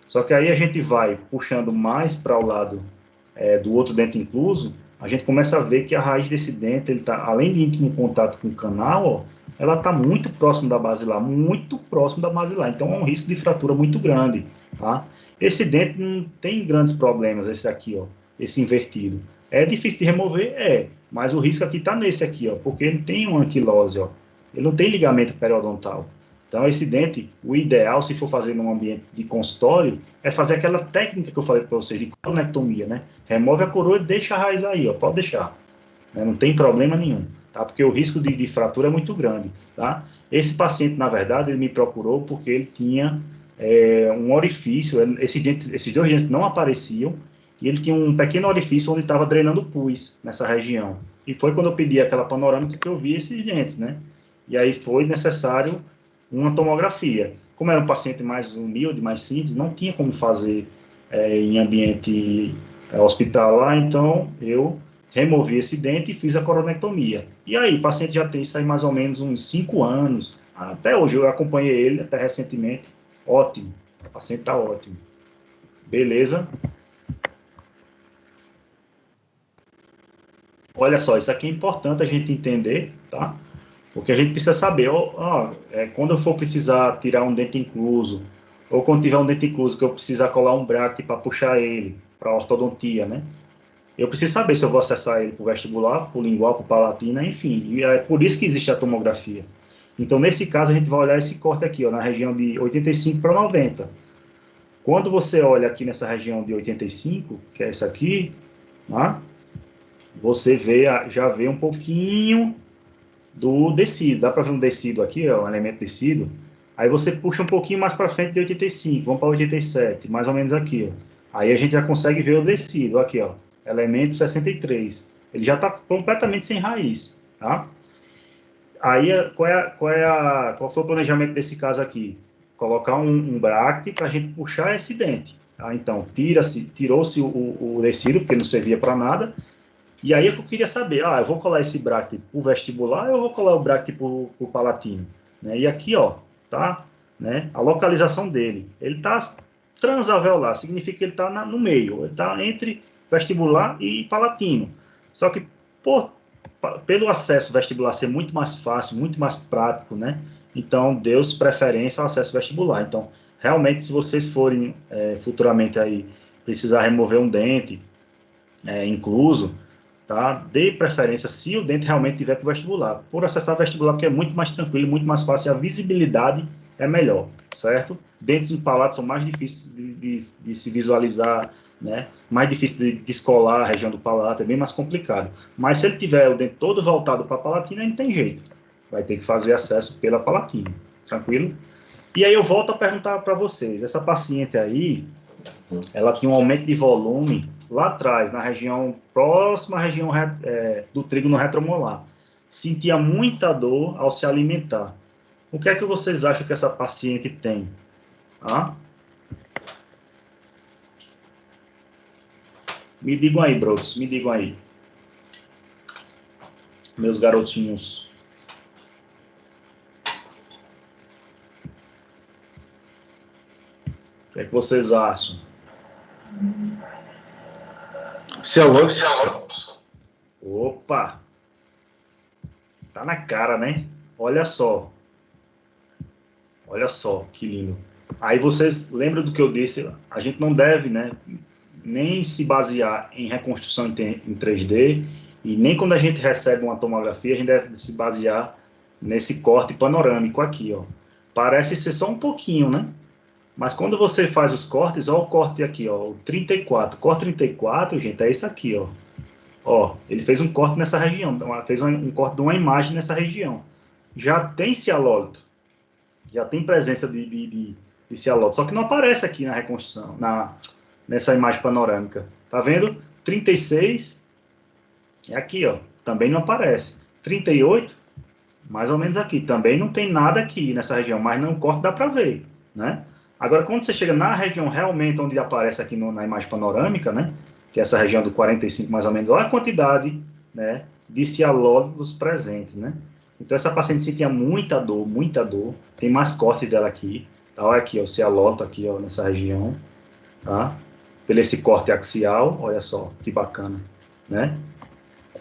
Só que aí a gente vai puxando mais para o lado do outro dente incluso, a gente começa a ver que a raiz desse dente, ele tá, além de íntimo contato com o canal, ó, ela está muito próximo da basilar, muito próximo da basilar. Então, é um risco de fratura muito grande, tá? Esse dente não tem grandes problemas, esse aqui, ó, esse invertido. É difícil de remover? É, mas o risco aqui está nesse aqui, ó, porque ele tem uma anquilose, ó. Ele não tem ligamento periodontal. Então, esse dente, o ideal, se for fazer num ambiente de consultório, é fazer aquela técnica que eu falei para vocês, de coronectomia, né? Remove a coroa e deixa a raiz aí, ó, pode deixar. Né? Não tem problema nenhum, tá? Porque o risco de fratura é muito grande, tá? Esse paciente, na verdade, ele me procurou porque ele tinha um orifício, esses dois dentes não apareciam, e ele tinha um pequeno orifício onde estava drenando pus nessa região. E foi quando eu pedi aquela panorâmica que eu vi esses dentes, né? E aí foi necessário uma tomografia. Como era um paciente mais humilde, mais simples, não tinha como fazer em ambiente hospitalar, então eu removi esse dente e fiz a coronectomia. E aí, o paciente já tem isso aí mais ou menos uns 5 anos, até hoje eu acompanhei ele, até recentemente, ótimo, o paciente está ótimo. Beleza? Olha só, isso aqui é importante a gente entender, tá? Porque a gente precisa saber, quando eu for precisar tirar um dente incluso, ou quando tiver um dente incluso que eu precisar colar um bracket para puxar ele, para ortodontia, né? Eu preciso saber se eu vou acessar ele para o vestibular, para o lingual, para o palatina, enfim. E é por isso que existe a tomografia. Então, nesse caso, a gente vai olhar esse corte aqui, ó, na região de 85 para 90. Quando você olha aqui nessa região de 85, que é essa aqui, tá? Você já vê um pouquinho do tecido. Dá para ver um tecido aqui, ó, um elemento tecido. Aí você puxa um pouquinho mais para frente de 85, vamos para 87, mais ou menos aqui, ó. Aí a gente já consegue ver o tecido, aqui, ó, elemento 63. Ele já está completamente sem raiz, tá? Aí, qual foi o planejamento desse caso aqui? Colocar um bracket para a gente puxar esse dente. Tá? Então, tirou-se o tecido, porque não servia para nada. E aí eu queria saber, eu vou colar esse bracket para o vestibular ou eu vou colar o bracket para o palatino? Né? E aqui, ó, tá, né, a localização dele. Ele está transalveolar, significa que ele está no meio, ele está entre vestibular e palatino. Só que pelo acesso vestibular ser muito mais fácil, muito mais prático, né? Então, deu-se preferência ao acesso vestibular. Então, realmente, se vocês forem futuramente aí precisar remover um dente incluso, tá? Dê preferência se o dente realmente tiver para o vestibular. Por acessar o vestibular, porque é muito mais tranquilo, muito mais fácil, a visibilidade é melhor, certo? Dentes e palatos são mais difíceis de se visualizar, né? Mais difícil de descolar a região do palato, é bem mais complicado. Mas se ele tiver o dente todo voltado para a palatina, não tem jeito. Vai ter que fazer acesso pela palatina, tranquilo? E aí eu volto a perguntar para vocês, essa paciente aí, ela tinha um aumento de volume lá atrás, na região próxima à região do trígono retromolar. Sentia muita dor ao se alimentar. O que é que vocês acham que essa paciente tem? Me digam aí, brothers, me digam aí. Meus garotinhos. O que é que vocês acham? Cialopes. Opa! Tá na cara, né? Olha só. Olha só, que lindo. Aí vocês lembram do que eu disse? A gente não deve, né, nem se basear em reconstrução em 3D e nem quando a gente recebe uma tomografia, a gente deve se basear nesse corte panorâmico aqui, ó. Parece ser só um pouquinho, né? Mas quando você faz os cortes, ó o corte aqui, ó, o 34. O corte 34, gente, é isso aqui, ó. Ó, ele fez um corte nessa região, fez um corte de uma imagem nessa região. Já tem cialólito, já tem presença de cialólito, só que não aparece aqui na reconstrução, nessa imagem panorâmica. Tá vendo? 36, é aqui, ó, também não aparece. 38, mais ou menos aqui, também não tem nada aqui nessa região, mas no corte dá para ver, né? Agora, quando você chega na região realmente onde aparece aqui na imagem panorâmica, né, que é essa região do 45 mais ou menos, olha a quantidade, né, de cialólitos presentes, né? Então, essa paciente sentia muita dor, tem mais corte dela aqui, tá? Olha aqui, ó, o cialólito aqui, ó, nessa região, tá? Pelo esse corte axial, olha só, que bacana, né?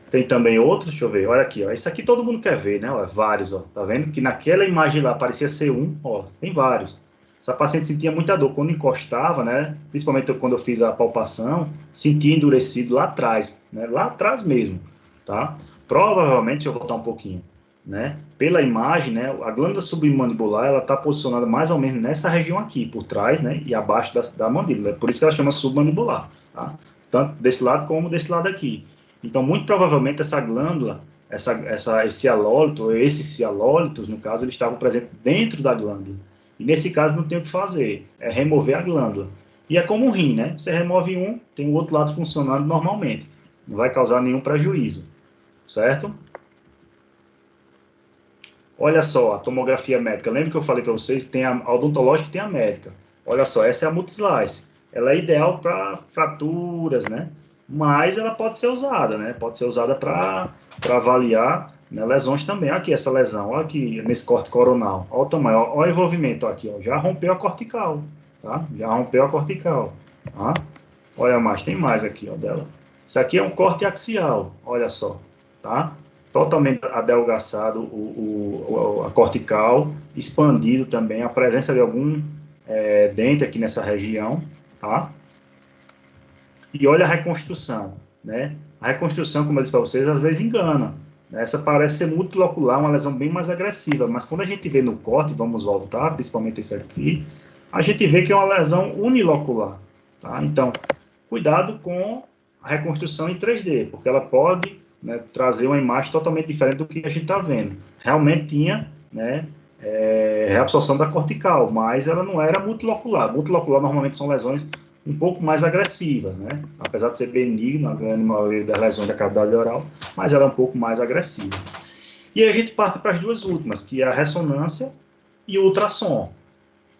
Tem também outros, deixa eu ver, olha aqui, ó, isso aqui todo mundo quer ver, né, ó, vários, ó, tá vendo? Que naquela imagem lá parecia ser um, ó, tem vários. Essa paciente sentia muita dor quando encostava, né? Principalmente quando eu fiz a palpação, sentia endurecido lá atrás, né? Lá atrás mesmo, tá? Provavelmente, deixa eu voltar um pouquinho, né? Pela imagem, né? A glândula submandibular, ela está posicionada mais ou menos nessa região aqui, por trás, né? E abaixo da mandíbula. É por isso que ela chama submandibular, tá? Tanto desse lado como desse lado aqui. Então, muito provavelmente, essa glândula, esse cialólito, esses cialólitos, no caso, eles estavam presentes dentro da glândula. E nesse caso não tem o que fazer, é remover a glândula. E é como um rim, né? Você remove um, tem o outro lado funcionando normalmente. Não vai causar nenhum prejuízo, certo? Olha só, a tomografia médica. Lembra que eu falei para vocês? Tem a odontológica e tem a médica. Olha só, essa é a multislice. Ela é ideal para fraturas, né? Mas ela pode ser usada, né? Pode ser usada para avaliar, né, lesões também. Aqui essa lesão, olha aqui nesse corte coronal, olha o tamanho, olha o envolvimento aqui, ó, já rompeu a cortical, tá? Já rompeu a cortical, tá? Olha mais, tem mais aqui, ó, dela. Isso aqui é um corte axial, olha só, tá? Totalmente adelgaçado a cortical, expandido também, a presença de algum dente aqui nessa região, tá? E olha a reconstrução, né? A reconstrução, como eu disse para vocês, às vezes engana. Essa parece ser multilocular, uma lesão bem mais agressiva, mas quando a gente vê no corte, vamos voltar, principalmente esse aqui, a gente vê que é uma lesão unilocular, tá? Então, cuidado com a reconstrução em 3D, porque ela pode, né, trazer uma imagem totalmente diferente do que a gente está vendo. Realmente tinha, né, reabsorção da cortical, mas ela não era multilocular. Multilocular normalmente são lesões um pouco mais agressivas, né? Apesar de ser benigna, a grande maioria das lesões da cavidade oral, mas ela é um pouco mais agressiva. E aí a gente parte para as duas últimas, que é a ressonância e o ultrassom.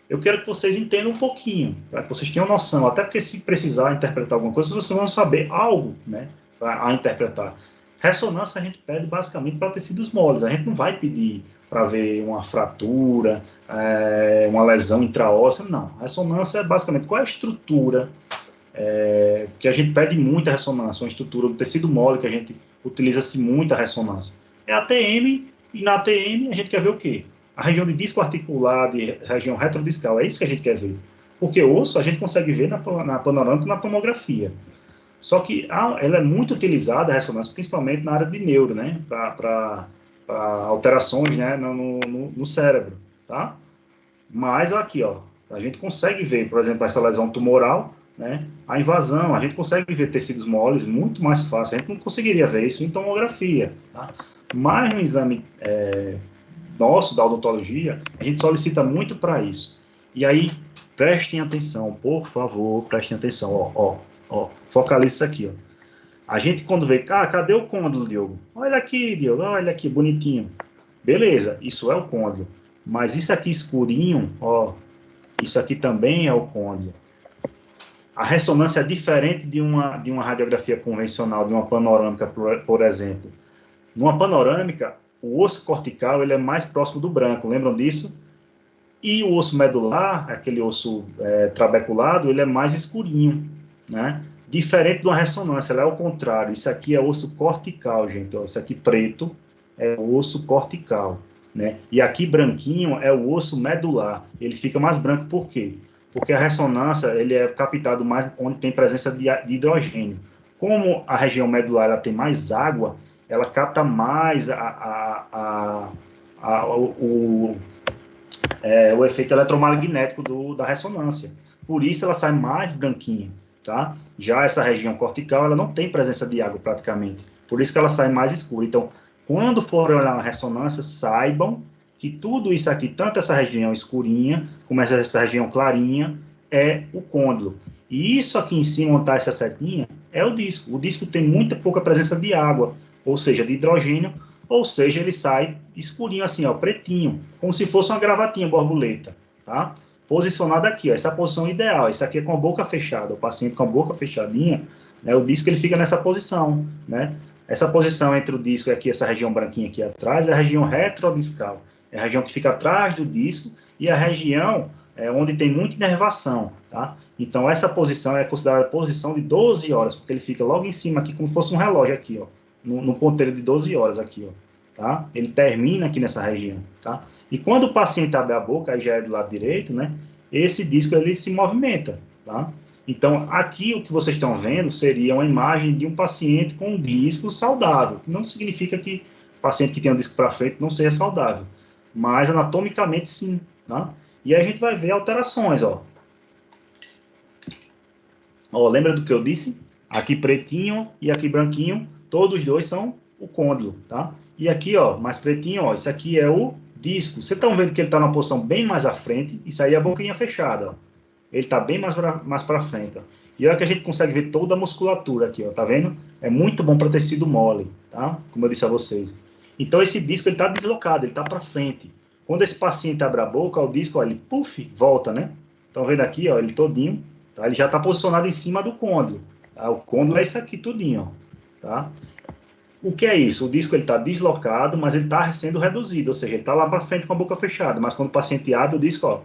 Eu quero que vocês entendam um pouquinho, para que vocês tenham noção, até porque se precisar interpretar alguma coisa, vocês vão saber algo, né, a interpretar. Ressonância a gente pede basicamente para tecidos moles, a gente não vai pedir para ver uma fratura, uma lesão intraóssea, não. A ressonância é basicamente qual é a estrutura, que a gente pede muita ressonância, uma estrutura do tecido mole, que a gente utiliza-se muito a ressonância. É a TM, e na TM a gente quer ver o quê? A região de disco articular, de região retrodiscal, é isso que a gente quer ver. Porque osso a gente consegue ver na panorâmica e na tomografia. Só que ela é muito utilizada, a ressonância, principalmente na área de neuro, né? Para alterações, né? no cérebro, tá? Mas aqui, ó, a gente consegue ver, por exemplo, essa lesão tumoral, né? A invasão, a gente consegue ver tecidos moles muito mais fácil. A gente não conseguiria ver isso em tomografia, tá? Mas no exame nosso, da odontologia, a gente solicita muito para isso. E aí, prestem atenção, por favor, prestem atenção, ó, focalize isso aqui, ó. A gente quando vê, cadê o côndilo, Diogo? Olha aqui, Diogo, olha aqui, bonitinho. Beleza, isso é o côndilo. Mas isso aqui escurinho, ó, isso aqui também é o côndilo. A ressonância é diferente de uma radiografia convencional, de uma panorâmica, por exemplo. Numa panorâmica, o osso cortical ele é mais próximo do branco, lembram disso? E o osso medular, aquele osso trabeculado, ele é mais escurinho, né? Diferente de uma ressonância, ela é o contrário. Isso aqui é osso cortical, gente. Ó, isso aqui preto é o osso cortical, né? E aqui branquinho é o osso medular. Ele fica mais branco por quê? Porque a ressonância ele é captado mais onde tem presença de hidrogênio. Como a região medular ela tem mais água, ela capta mais o efeito eletromagnético da ressonância. Por isso ela sai mais branquinha, tá? Já essa região cortical, ela não tem presença de água praticamente. Por isso que ela sai mais escura. Então, quando for olhar a ressonância, saibam que tudo isso aqui, tanto essa região escurinha, como essa região clarinha, é o côndilo. E isso aqui em cima, onde está essa setinha, é o disco. O disco tem muita pouca presença de água, ou seja, de hidrogênio, ou seja, ele sai escurinho assim, ó, pretinho, como se fosse uma gravatinha borboleta, tá? Posicionado aqui, ó, essa é a posição ideal. Isso aqui é com a boca fechada, o paciente com a boca fechadinha, né, o disco ele fica nessa posição, né? Essa posição entre o disco e aqui, essa região branquinha aqui atrás, é a região retrodiscal. É a região que fica atrás do disco e a região onde tem muita inervação, tá? Então, essa posição é considerada a posição de 12 horas, porque ele fica logo em cima aqui, como se fosse um relógio aqui, ó, no ponteiro de 12 horas aqui, ó, tá? Ele termina aqui nessa região, tá? E quando o paciente abre a boca, aí já é do lado direito, né? Esse disco, ele se movimenta, tá? Então, aqui o que vocês estão vendo seria uma imagem de um paciente com um disco saudável, que não significa que o paciente que tem um disco para frente não seja saudável, mas anatomicamente sim, tá? E aí a gente vai ver alterações, ó. Ó, lembra do que eu disse? Aqui pretinho e aqui branquinho, todos dois são o côndilo, tá? E aqui, ó, mais pretinho, ó, isso aqui é o disco. Vocês estão vendo que ele está numa posição bem mais à frente, isso aí é a boquinha fechada, ó. Ele está bem mais para frente, ó. E olha que a gente consegue ver toda a musculatura aqui, ó, tá vendo? É muito bom para tecido mole, tá? Como eu disse a vocês. Então esse disco ele está deslocado, ele está para frente. Quando esse paciente abre a boca, o disco, ó, ele puff, volta, né? Estão vendo aqui, ó, ele todinho, tá? Ele já está posicionado em cima do côndilo. Tá? O côndilo é isso aqui tudinho, ó, tá? O que é isso? O disco ele está deslocado, mas ele está sendo reduzido, ou seja, ele está lá para frente com a boca fechada, mas quando o paciente abre, o disco, ó,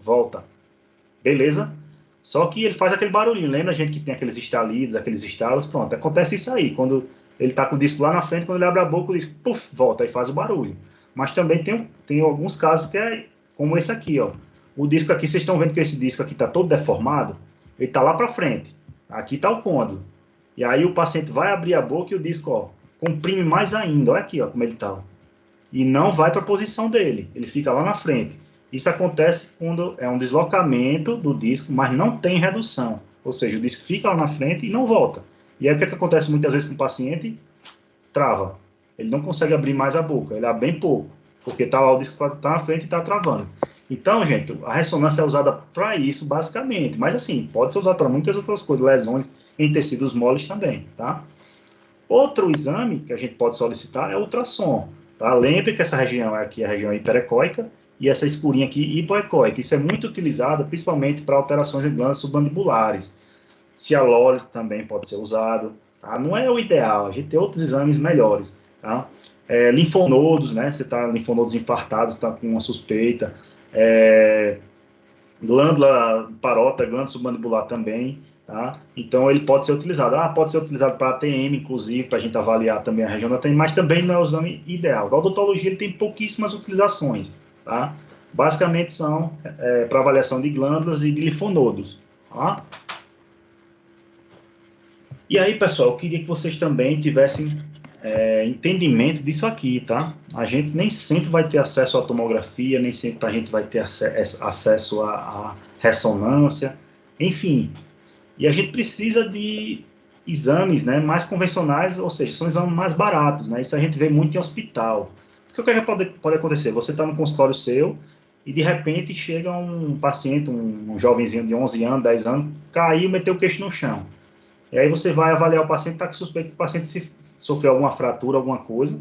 volta. Beleza? Só que ele faz aquele barulhinho, lembra a gente que tem aqueles estalidos, aqueles estalos, pronto, acontece isso aí, quando ele está com o disco lá na frente, quando ele abre a boca, o disco, puff, volta e faz o barulho. Mas também tem alguns casos que é como esse aqui, ó. O disco aqui, vocês estão vendo que esse disco aqui está todo deformado, ele está lá para frente, aqui está o côndilo. E aí o paciente vai abrir a boca e o disco, ó, comprime mais ainda, olha aqui, ó, como ele está. E não vai para a posição dele, ele fica lá na frente. Isso acontece quando é um deslocamento do disco, mas não tem redução. Ou seja, o disco fica lá na frente e não volta. E aí o que acontece muitas vezes com o paciente? Trava. Ele não consegue abrir mais a boca, ele abre bem pouco, porque está lá o disco está na frente e está travando. Então, gente, a ressonância é usada para isso, basicamente. Mas, assim, pode ser usada para muitas outras coisas, lesões em tecidos moles também, tá? Outro exame que a gente pode solicitar é o ultrassom, tá? Lembre que essa região aqui é a região hiperecóica e essa escurinha aqui hipoecóica. Isso é muito utilizado, principalmente para alterações em glândulas submandibulares. Cialólico também pode ser usado, tá? Não é o ideal, a gente tem outros exames melhores, tá? Linfonodos, né? Você está linfonodos infartados, está com uma suspeita. glândula parota, glândula submandibular também, tá? Então ele pode ser utilizado. Pode ser utilizado para ATM, inclusive, para a gente avaliar também a região da ATM, mas também não é o exame ideal. A odontologia ele tem pouquíssimas utilizações, tá? Basicamente são para avaliação de glândulas e de linfonodos, tá? E aí, pessoal, eu queria que vocês também tivessem entendimento disso aqui, tá? A gente nem sempre vai ter acesso à tomografia, nem sempre a gente vai ter acesso à ressonância, enfim. E a gente precisa de exames, né, mais convencionais, ou seja, são exames mais baratos, né? Isso a gente vê muito em hospital. Porque o que pode acontecer? Você está no consultório seu e, de repente, chega um paciente, um jovenzinho de 11 anos, 10 anos, caiu e meteu o queixo no chão. E aí você vai avaliar o paciente, está com suspeito que o paciente sofreu alguma fratura, alguma coisa,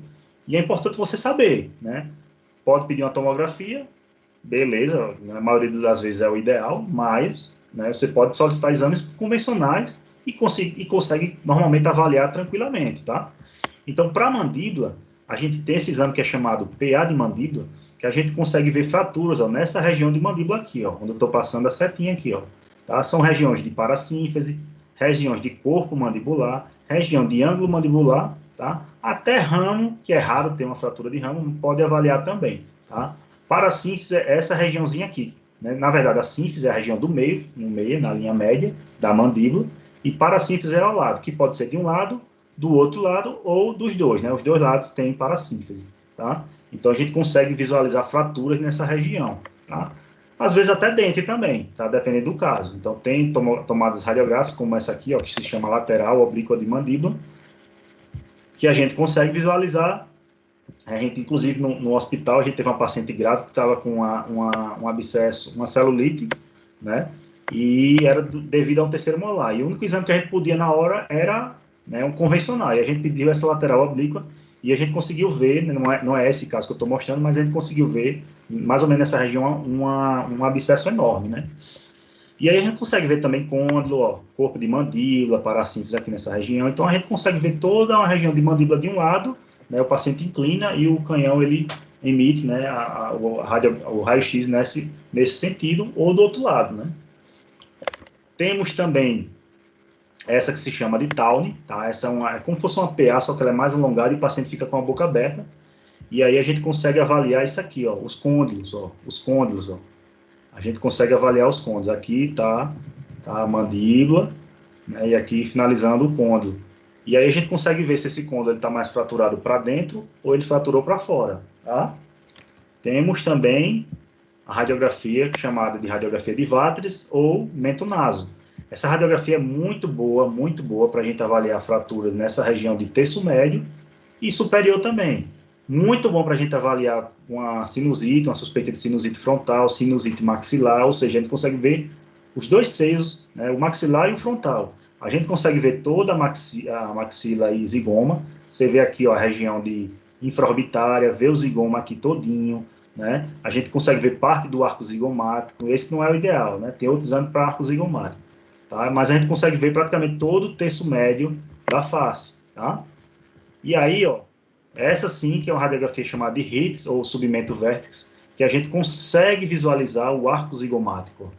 e é importante você saber, né? Pode pedir uma tomografia, beleza, na maioria das vezes é o ideal, mas, né, você pode solicitar exames convencionais e consegue normalmente avaliar tranquilamente, tá? Então, para a mandíbula, a gente tem esse exame que é chamado PA de mandíbula, que a gente consegue ver fraturas, ó, nessa região de mandíbula aqui, ó, onde eu estou passando a setinha aqui, ó, tá? São regiões de parasínfise, regiões de corpo mandibular, região de ângulo mandibular, tá? Até ramo, que é raro ter uma fratura de ramo, pode avaliar também, tá? Parasínfise é essa regiãozinha aqui, né? Na verdade, a sínfise é a região do meio, no meio, na linha média da mandíbula, e parasínfise é ao lado, que pode ser de um lado, do outro lado ou dos dois, né? Os dois lados têm parasínfise, tá? Então a gente consegue visualizar fraturas nessa região, tá? Às vezes até dente também, tá? Dependendo do caso. Então tem tomadas radiográficas, como essa aqui, ó, que se chama lateral oblíqua de mandíbula, que a gente consegue visualizar. A gente, inclusive, no hospital, a gente teve uma paciente grávida que estava com um abscesso, uma celulite, né? E era devido a um terceiro molar. E o único exame que a gente podia na hora era, né, um convencional. E a gente pediu essa lateral oblíqua e a gente conseguiu ver, né, não é esse caso que eu estou mostrando, mas a gente conseguiu ver, mais ou menos nessa região, um abscesso enorme, né? E aí a gente consegue ver também côndilo, ó, corpo de mandíbula, parasínfise aqui nessa região. Então a gente consegue ver toda uma região de mandíbula de um lado, né, o paciente inclina e o canhão ele emite, né, o raio-x nesse sentido, ou do outro lado, né? Temos também essa que se chama de Towne, tá? Essa é como se fosse uma PA, só que ela é mais alongada e o paciente fica com a boca aberta. E aí a gente consegue avaliar isso aqui, ó, os côndilos, ó. A gente consegue avaliar os côndilos. Aqui tá a mandíbula, né, e aqui finalizando o côndilo. E aí a gente consegue ver se esse côndilo está mais fraturado para dentro ou ele fraturou para fora, tá? Temos também a radiografia chamada de radiografia de Vatres ou mento-naso. Essa radiografia é muito boa para a gente avaliar fraturas nessa região de terço médio e superior também. Muito bom para a gente avaliar uma sinusite, uma suspeita de sinusite frontal, sinusite maxilar, ou seja, a gente consegue ver os dois seios, né, o maxilar e o frontal. A gente consegue ver toda a maxila e zigoma. Você vê aqui, ó, a região de infraorbitária, vê o zigoma aqui todinho, né? A gente consegue ver parte do arco zigomático. Esse não é o ideal, né? Tem outros exames para arco zigomático, tá? Mas a gente consegue ver praticamente todo o terço médio da face, tá? E aí, ó, essa sim que é uma radiografia chamada de HITS, ou submento vértex, que a gente consegue visualizar o arco zigomático.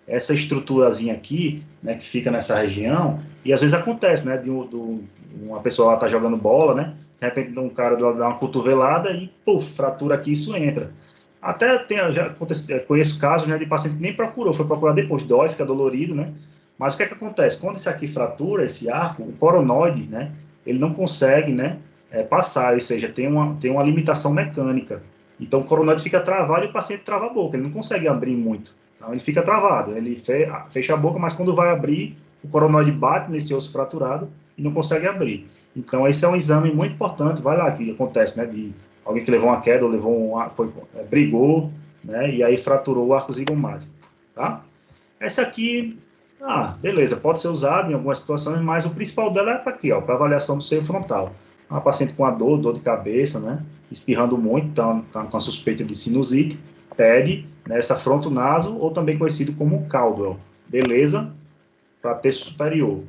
Essa estruturazinha aqui, né, que fica nessa região, e às vezes acontece, né, de uma pessoa está jogando bola, né, de repente um cara dá uma cotovelada e, puf, fratura aqui, isso entra. Até conheço casos, né, de paciente que nem procurou, foi procurar depois, dói, fica dolorido, né, mas o que é que acontece? Quando isso aqui fratura, esse arco, o coronoide, né, ele não consegue, né, passar, ou seja, tem uma limitação mecânica. Então o coronoide fica travado e o paciente trava a boca, ele não consegue abrir muito. Então ele fica travado, ele fecha a boca, mas quando vai abrir, o coronoide bate nesse osso fraturado e não consegue abrir. Então esse é um exame muito importante, vai lá, que acontece, né, de alguém que levou uma queda ou brigou, né, e aí fraturou o arco zigomático, tá? Essa aqui, beleza, pode ser usado em algumas situações, mas o principal dela é para aqui, ó, para avaliação do seio frontal. Uma paciente com dor de cabeça, né, espirrando muito, tá com a suspeita de sinusite, pede, né, essa frontonaso, ou também conhecido como Caldwell, beleza? Para terço superior.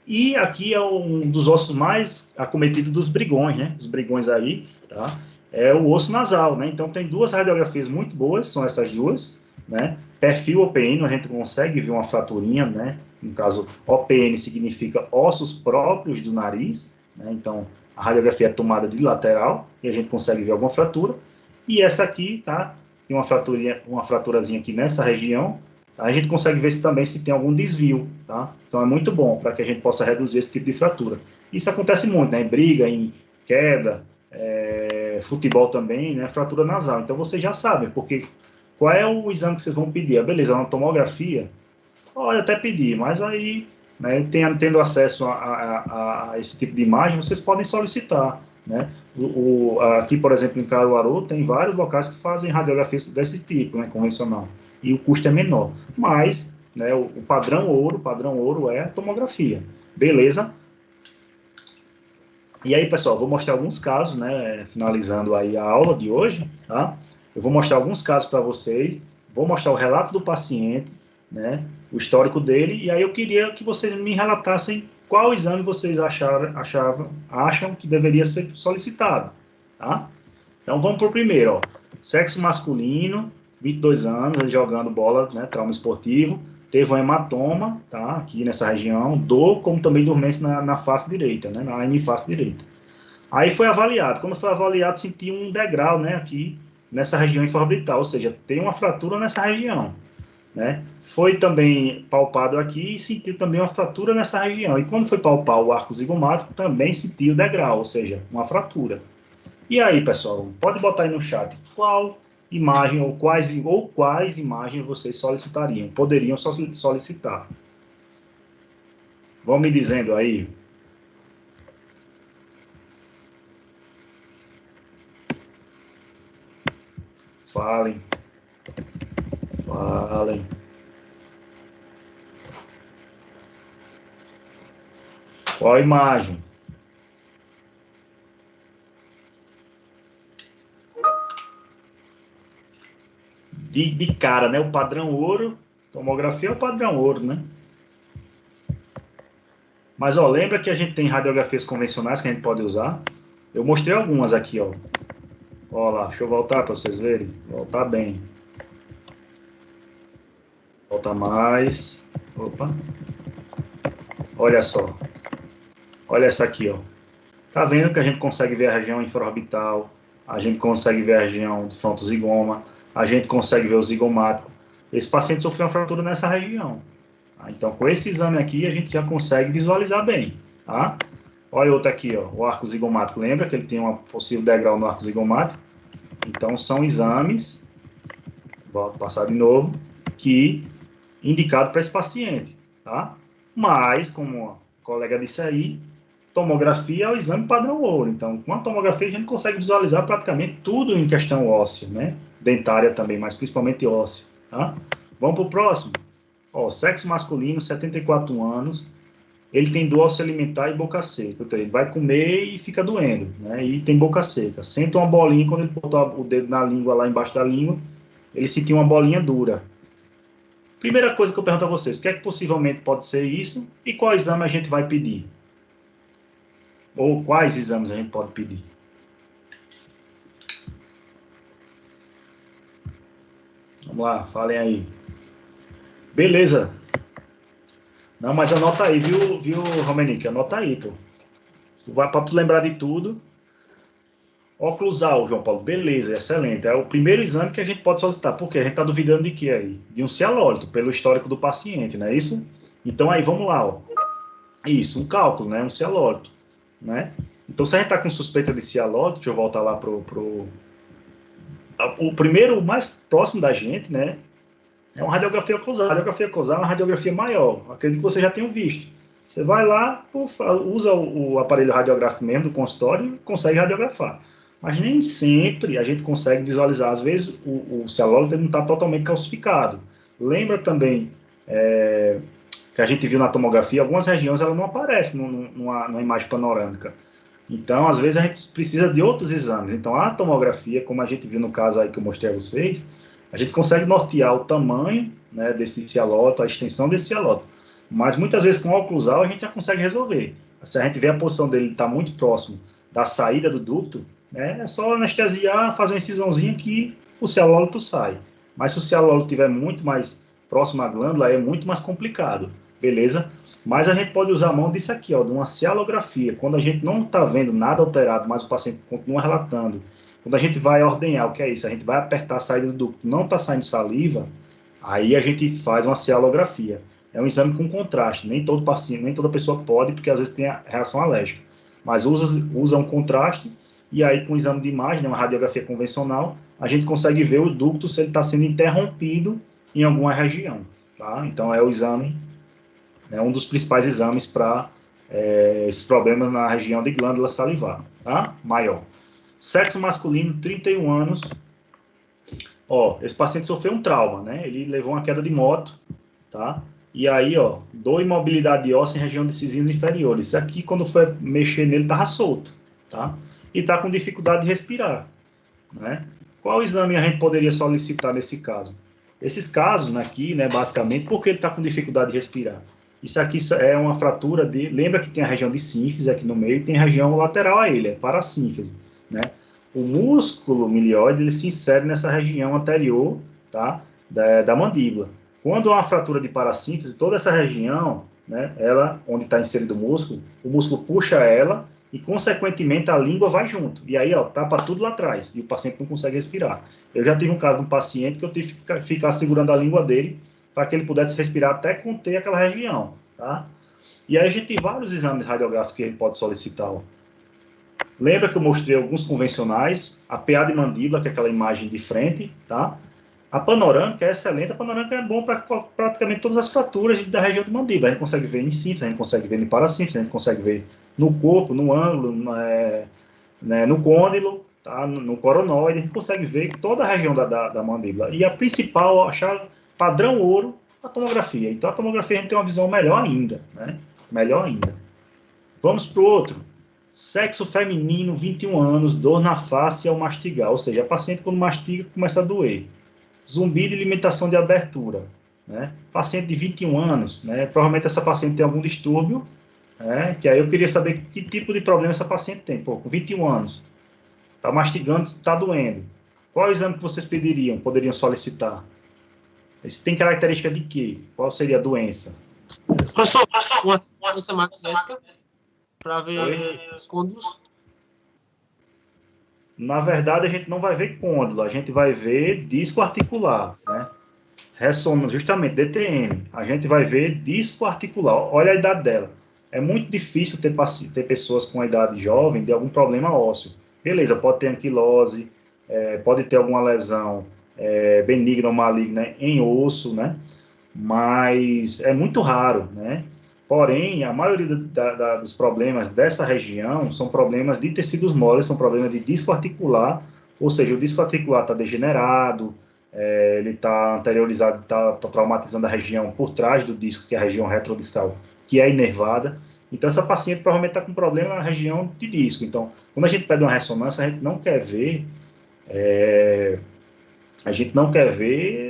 E aqui é um dos ossos mais acometidos dos brigões, né? Os brigões aí, tá? é o osso nasal, né? Então tem duas radiografias muito boas, são essas duas, né? Perfil OPN, a gente consegue ver uma fraturinha, né? No caso, OPN significa ossos próprios do nariz, né? Então a radiografia é tomada de lateral e a gente consegue ver alguma fratura. E essa aqui, tá? Tem uma fraturazinha aqui nessa região. A gente consegue ver também se tem algum desvio, tá? Então é muito bom para que a gente possa reduzir esse tipo de fratura. Isso acontece muito, né? Em briga, em queda, futebol também, né? Fratura nasal. Então vocês já sabem, porque qual é o exame que vocês vão pedir? Beleza, uma tomografia? Pode até pedir, mas aí, né, tendo acesso a esse tipo de imagem, vocês podem solicitar, né? Aqui, por exemplo, em Caruaru, tem vários locais que fazem radiografias desse tipo, né, convencional, e o custo é menor. Mas, né, o padrão ouro é a tomografia. Beleza? E aí, pessoal, vou mostrar alguns casos, né, finalizando aí a aula de hoje, tá? Eu vou mostrar alguns casos para vocês, vou mostrar o relato do paciente, né, o histórico dele, e aí eu queria que vocês me relatassem qual exame vocês acham que deveria ser solicitado, tá? Então vamos para o primeiro, ó. Sexo masculino, 22 anos, ele jogando bola, né, trauma esportivo, teve um hematoma, tá, aqui nessa região, dor, como também dormência na face direita, né, na hemiface direita. Aí foi avaliado, quando foi avaliado, sentiu um degrau, né, aqui nessa região infraorbital, ou seja, tem uma fratura nessa região, né. Foi também palpado aqui e sentiu também uma fratura nessa região. E quando foi palpar o arco zigomático, também sentiu degrau, ou seja, uma fratura. E aí, pessoal, pode botar aí no chat qual imagem ou quais imagens vocês solicitariam, poderiam solicitar. Vão me dizendo aí. Falem. Qual imagem? De cara, né? O padrão ouro, tomografia é o padrão ouro, né? Mas, ó, lembra que a gente tem radiografias convencionais que a gente pode usar? Eu mostrei algumas aqui, ó. Ó lá, deixa eu voltar para vocês verem. Voltar bem. Volta mais. Opa. Olha só. Olha essa aqui, ó. Tá vendo que a gente consegue ver a região infraorbital, a gente consegue ver a região do frontozigoma, a gente consegue ver o zigomático. Esse paciente sofreu uma fratura nessa região. Tá? Então, com esse exame aqui, a gente já consegue visualizar bem. Tá? Olha outro aqui, ó, o arco zigomático. Lembra que ele tem um possível degrau no arco zigomático? Então, são exames, vou passar de novo, que indicado para esse paciente. Tá? Mas, como a colega disse aí, tomografia é o exame padrão ouro. Então, com a tomografia a gente consegue visualizar praticamente tudo em questão óssea, né? Dentária também, mas principalmente óssea. Tá? Vamos para o próximo. Ó, sexo masculino, 74 anos. Ele tem dor óssea alimentar e boca seca. Então, ele vai comer e fica doendo, né? E tem boca seca. Sente uma bolinha, quando ele botou o dedo na língua, lá embaixo da língua, ele sentiu uma bolinha dura. Primeira coisa que eu pergunto a vocês, o que é que possivelmente pode ser isso e qual exame a gente vai pedir? Ou quais exames a gente pode pedir? Vamos lá, falem aí. Beleza. Não, mas anota aí, viu, Romenick? Anota aí, pô. Vai para tu lembrar de tudo. Oclusal, João Paulo. Beleza, excelente. É o primeiro exame que a gente pode solicitar. Por quê? A gente está duvidando de quê aí? De um cialólito, pelo histórico do paciente, não é isso? Então aí, vamos lá, ó. Isso, um cálculo, né? Um cialólito, né? Então, se a gente está com suspeita de cialólito, deixa eu voltar lá o primeiro, o mais próximo da gente, né? É uma radiografia oclusal. A radiografia oclusal é uma radiografia maior. Acredito que vocês já tenham visto. Você vai lá, usa o aparelho radiográfico mesmo do consultório e consegue radiografar. Mas nem sempre a gente consegue visualizar. Às vezes, o cialólito não está totalmente calcificado. Lembra também que a gente viu na tomografia, algumas regiões ela não aparece numa imagem panorâmica. Então, às vezes, a gente precisa de outros exames. Então, a tomografia, como a gente viu no caso aí que eu mostrei a vocês, a gente consegue nortear o tamanho, né, desse cialólito, a extensão desse cialólito. Mas, muitas vezes, com o oclusal, a gente já consegue resolver. Se a gente vê a posição dele está muito próximo da saída do ducto, né? É só anestesiar, fazer uma incisãozinha que o cialólito sai. Mas se o cialólito estiver muito mais próximo à glândula, é muito mais complicado, beleza? Mas a gente pode usar a mão disso aqui, ó, de uma cialografia. Quando a gente não está vendo nada alterado, mas o paciente continua relatando. Quando a gente vai ordenhar, o que é isso? A gente vai apertar a saída do ducto, não está saindo saliva, aí a gente faz uma cialografia. É um exame com contraste. Nem todo paciente, nem toda pessoa pode, porque às vezes tem a reação alérgica. Mas usa um contraste, e aí com o exame de imagem, né, uma radiografia convencional, a gente consegue ver o ducto se ele está sendo interrompido em alguma região. Tá? Então é o exame, é um dos principais exames para esses problemas na região de glândula salivar, tá? Maior. Sexo masculino, 31 anos. Ó, esse paciente sofreu um trauma, né? Ele levou uma queda de moto, tá? E aí, ó, dor e mobilidade óssea em região de cisinhos inferiores. Isso aqui, quando foi mexer nele, tava solto, tá? E tá com dificuldade de respirar, né? Qual exame a gente poderia solicitar nesse caso? Esses casos aqui, né, basicamente, porque ele está com dificuldade de respirar. Isso aqui é uma fratura de... Lembra que tem a região de sínfise aqui no meio e tem a região lateral a ele, é parassínfise, né? O músculo milioide, ele se insere nessa região anterior, tá, da mandíbula. Quando há uma fratura de parassínfise, toda essa região, né, ela, onde está inserido o músculo puxa ela e, consequentemente, a língua vai junto. E aí, ó, tapa tudo lá atrás e o paciente não consegue respirar. Eu já tive um caso de um paciente que eu tive que ficar segurando a língua dele para que ele pudesse respirar até conter aquela região, tá? E aí a gente tem vários exames radiográficos que a gente pode solicitar, ó. Lembra que eu mostrei alguns convencionais, a PA de mandíbula, que é aquela imagem de frente, tá? A panorâmica é excelente, a panorâmica é bom para praticamente todas as fraturas da região de mandíbula. A gente consegue ver em síntese, a gente consegue ver em parassíntese, a gente consegue ver no corpo, no ângulo, no côndilo, tá? No coronoide, a gente consegue ver toda a região da mandíbula. E a principal, achar padrão ouro, a tomografia. Então a tomografia a gente tem uma visão melhor ainda, né? Melhor ainda. Vamos para o outro. Sexo feminino, 21 anos, dor na face ao mastigar. Ou seja, a paciente quando mastiga começa a doer. Zumbido e limitação de abertura. Né? Paciente de 21 anos, né? Provavelmente essa paciente tem algum distúrbio, né? Que aí eu queria saber que tipo de problema essa paciente tem. Pô, com 21 anos, está mastigando, está doendo. Qual é o exame que vocês poderiam solicitar? Isso tem característica de quê? Qual seria a doença? Professor, uma ressonância magnética para ver os côndilos. Na verdade, a gente não vai ver côndilo, a gente vai ver disco articular, né? Ressonância, justamente, DTM. A gente vai ver disco articular. Olha a idade dela. É muito difícil ter pessoas com a idade jovem de algum problema ósseo. Beleza, pode ter anquilose, pode ter alguma lesão benigna ou maligna em osso, né? Mas é muito raro, né? Porém, a maioria dos problemas dessa região são problemas de tecidos moles, são problemas de disco articular, ou seja, o disco articular está degenerado, ele está anteriorizado, está traumatizando a região por trás do disco, que é a região retrodiscal, que é inervada. Então, essa paciente provavelmente está com problema na região de disco. Então, quando a gente pede uma ressonância, a gente não quer ver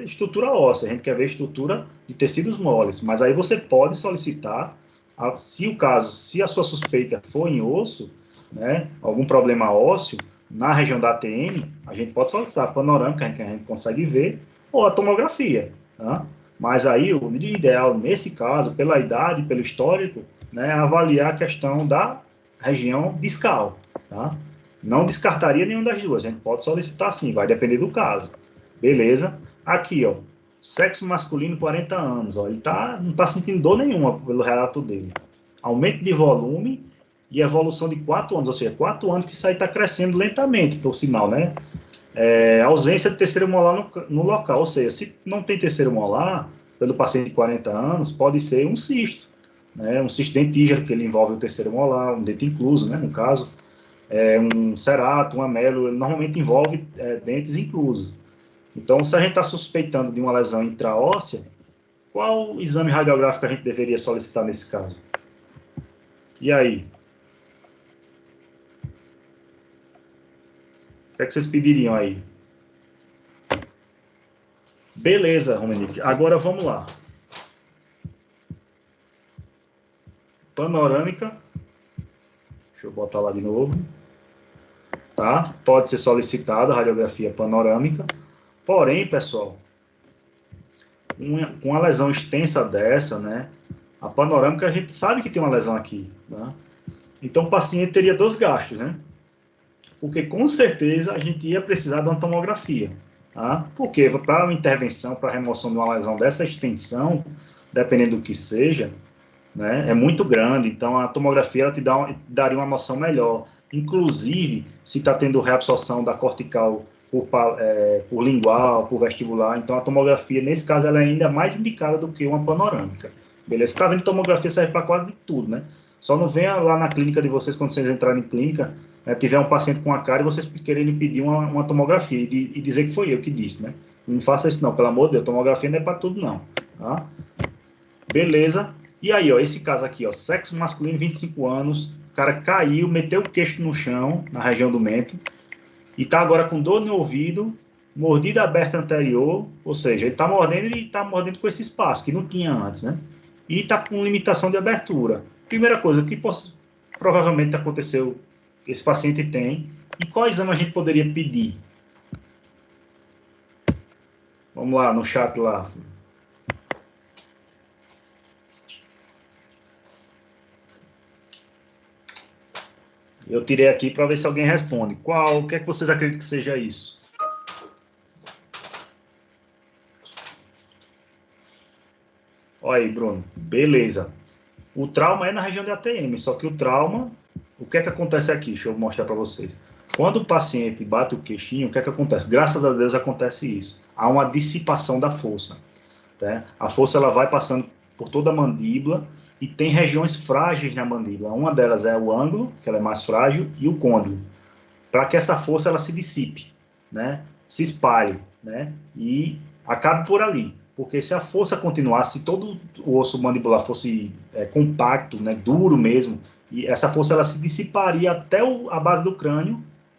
estrutura óssea, a gente quer ver estrutura de tecidos moles. Mas aí você pode solicitar, se a sua suspeita for em osso, né, algum problema ósseo, na região da ATM, a gente pode solicitar a panorâmica, que a gente consegue ver, ou a tomografia. Tá? Mas aí o ideal, nesse caso, pela idade, pelo histórico, né, é avaliar a questão da região discal. Tá? Não descartaria nenhuma das duas, a gente pode solicitar sim, vai depender do caso. Beleza? Aqui, ó, sexo masculino, 40 anos, ó, ele não está sentindo dor nenhuma pelo relato dele. Aumento de volume e evolução de 4 anos, ou seja, 4 anos que isso aí está crescendo lentamente, por sinal, né? Ausência de terceiro molar no local, ou seja, se não tem terceiro molar, pelo paciente de 40 anos, pode ser um cisto, né? Um cisto dentígeno, que ele envolve o terceiro molar, um dente incluso, né, no caso, um cerato, um amelo, ele normalmente envolve dentes inclusos. Então, se a gente está suspeitando de uma lesão intraóssea, qual exame radiográfico a gente deveria solicitar nesse caso? E aí? O que é que vocês pediriam aí? Beleza, Romanique. Agora vamos lá. Panorâmica. Deixa eu botar lá de novo. tá? Pode ser solicitada a radiografia panorâmica, porém, pessoal, com uma lesão extensa dessa, né? A panorâmica a gente sabe que tem uma lesão aqui, né? Então o paciente teria 2 gastos, né? Porque com certeza a gente ia precisar de uma tomografia, tá? Porque para uma intervenção, para a remoção de uma lesão dessa extensão, dependendo do que seja, né, é muito grande, então a tomografia ela daria uma noção melhor. Inclusive, se está tendo reabsorção da cortical por lingual, por vestibular, então a tomografia, nesse caso, ela é ainda mais indicada do que uma panorâmica. Beleza? Você está vendo que tomografia serve para quase tudo, né? Só não venha lá na clínica de vocês, quando vocês entrarem em clínica, né, tiver um paciente com a cara e vocês quererem pedir uma tomografia e dizer que foi eu que disse, né? Não faça isso não, pelo amor de Deus, tomografia não é para tudo não, tá? Beleza? E aí, ó, esse caso aqui, ó, sexo masculino, 25 anos, o cara caiu, meteu o queixo no chão, na região do mento, e tá agora com dor no ouvido, mordida aberta anterior, ou seja, ele tá mordendo com esse espaço, que não tinha antes, né? E tá com limitação de abertura. Primeira coisa, o que provavelmente aconteceu, esse paciente tem, e qual exame a gente poderia pedir? Vamos lá, no chat lá. Eu tirei aqui para ver se alguém responde. O que é que vocês acreditam que seja isso? Olha aí, Bruno. Beleza. O trauma é na região de ATM, só que o trauma, o que é que acontece aqui? Deixa eu mostrar para vocês. Quando o paciente bate o queixinho, o que é que acontece? Graças a Deus acontece isso. Há uma dissipação da força, tá? A força ela vai passando por toda a mandíbula, e tem regiões frágeis na mandíbula. Uma delas é o ângulo, que ela é mais frágil, e o côndilo. Para que essa força ela se dissipe, né? Se espalhe, né? E acabe por ali. Porque se a força continuasse, se todo o osso mandibular fosse compacto, né? Duro mesmo, e essa força ela se dissiparia até a base do crânio,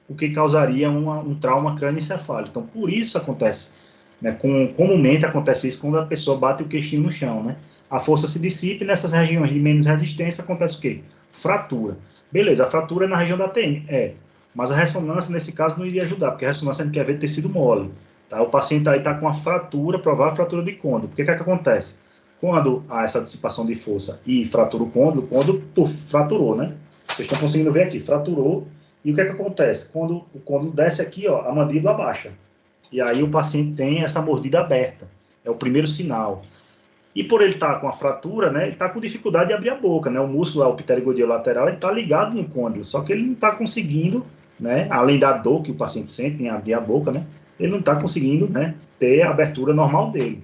o que causaria um trauma crânioencefálico. Então, por isso acontece, né? Comumente acontece isso quando a pessoa bate o queixinho no chão, né? A força se dissipa e nessas regiões de menos resistência acontece o quê? Fratura. Beleza, a fratura é na região da TM, mas a ressonância nesse caso não iria ajudar, porque a ressonância a gente quer ver tecido mole. Tá? O paciente aí está com uma fratura, provável fratura de côndilo. O que é que acontece? Quando há essa dissipação de força e fratura o côndilo fraturou, né? Vocês estão conseguindo ver aqui, fraturou. E o que é que acontece? Quando o côndilo desce aqui, ó, a mandíbula baixa. E aí o paciente tem essa mordida aberta. É o primeiro sinal. E por ele estar com a fratura, né, ele está com dificuldade de abrir a boca, né? O músculo, o pterigordeu lateral, ele está ligado no côndilo, só que ele não está conseguindo, né, além da dor que o paciente sente em abrir a boca, né, ele não está conseguindo, né, ter a abertura normal dele.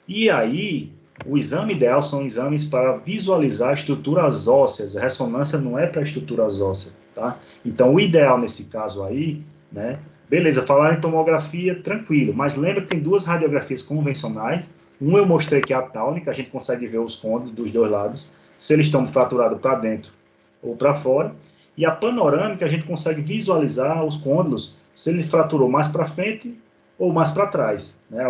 E aí, o exame ideal são exames para visualizar estruturas ósseas. A ressonância não é para estruturas ósseas, tá? Então, o ideal nesse caso aí, né, beleza, falar em tomografia, tranquilo, mas lembra que tem 2 radiografias convencionais. Eu mostrei que é a táunica, a gente consegue ver os côndilos dos 2 lados, se eles estão fraturados para dentro ou para fora. E a panorâmica, a gente consegue visualizar os côndilos, se ele fraturou mais para frente ou mais para trás, né?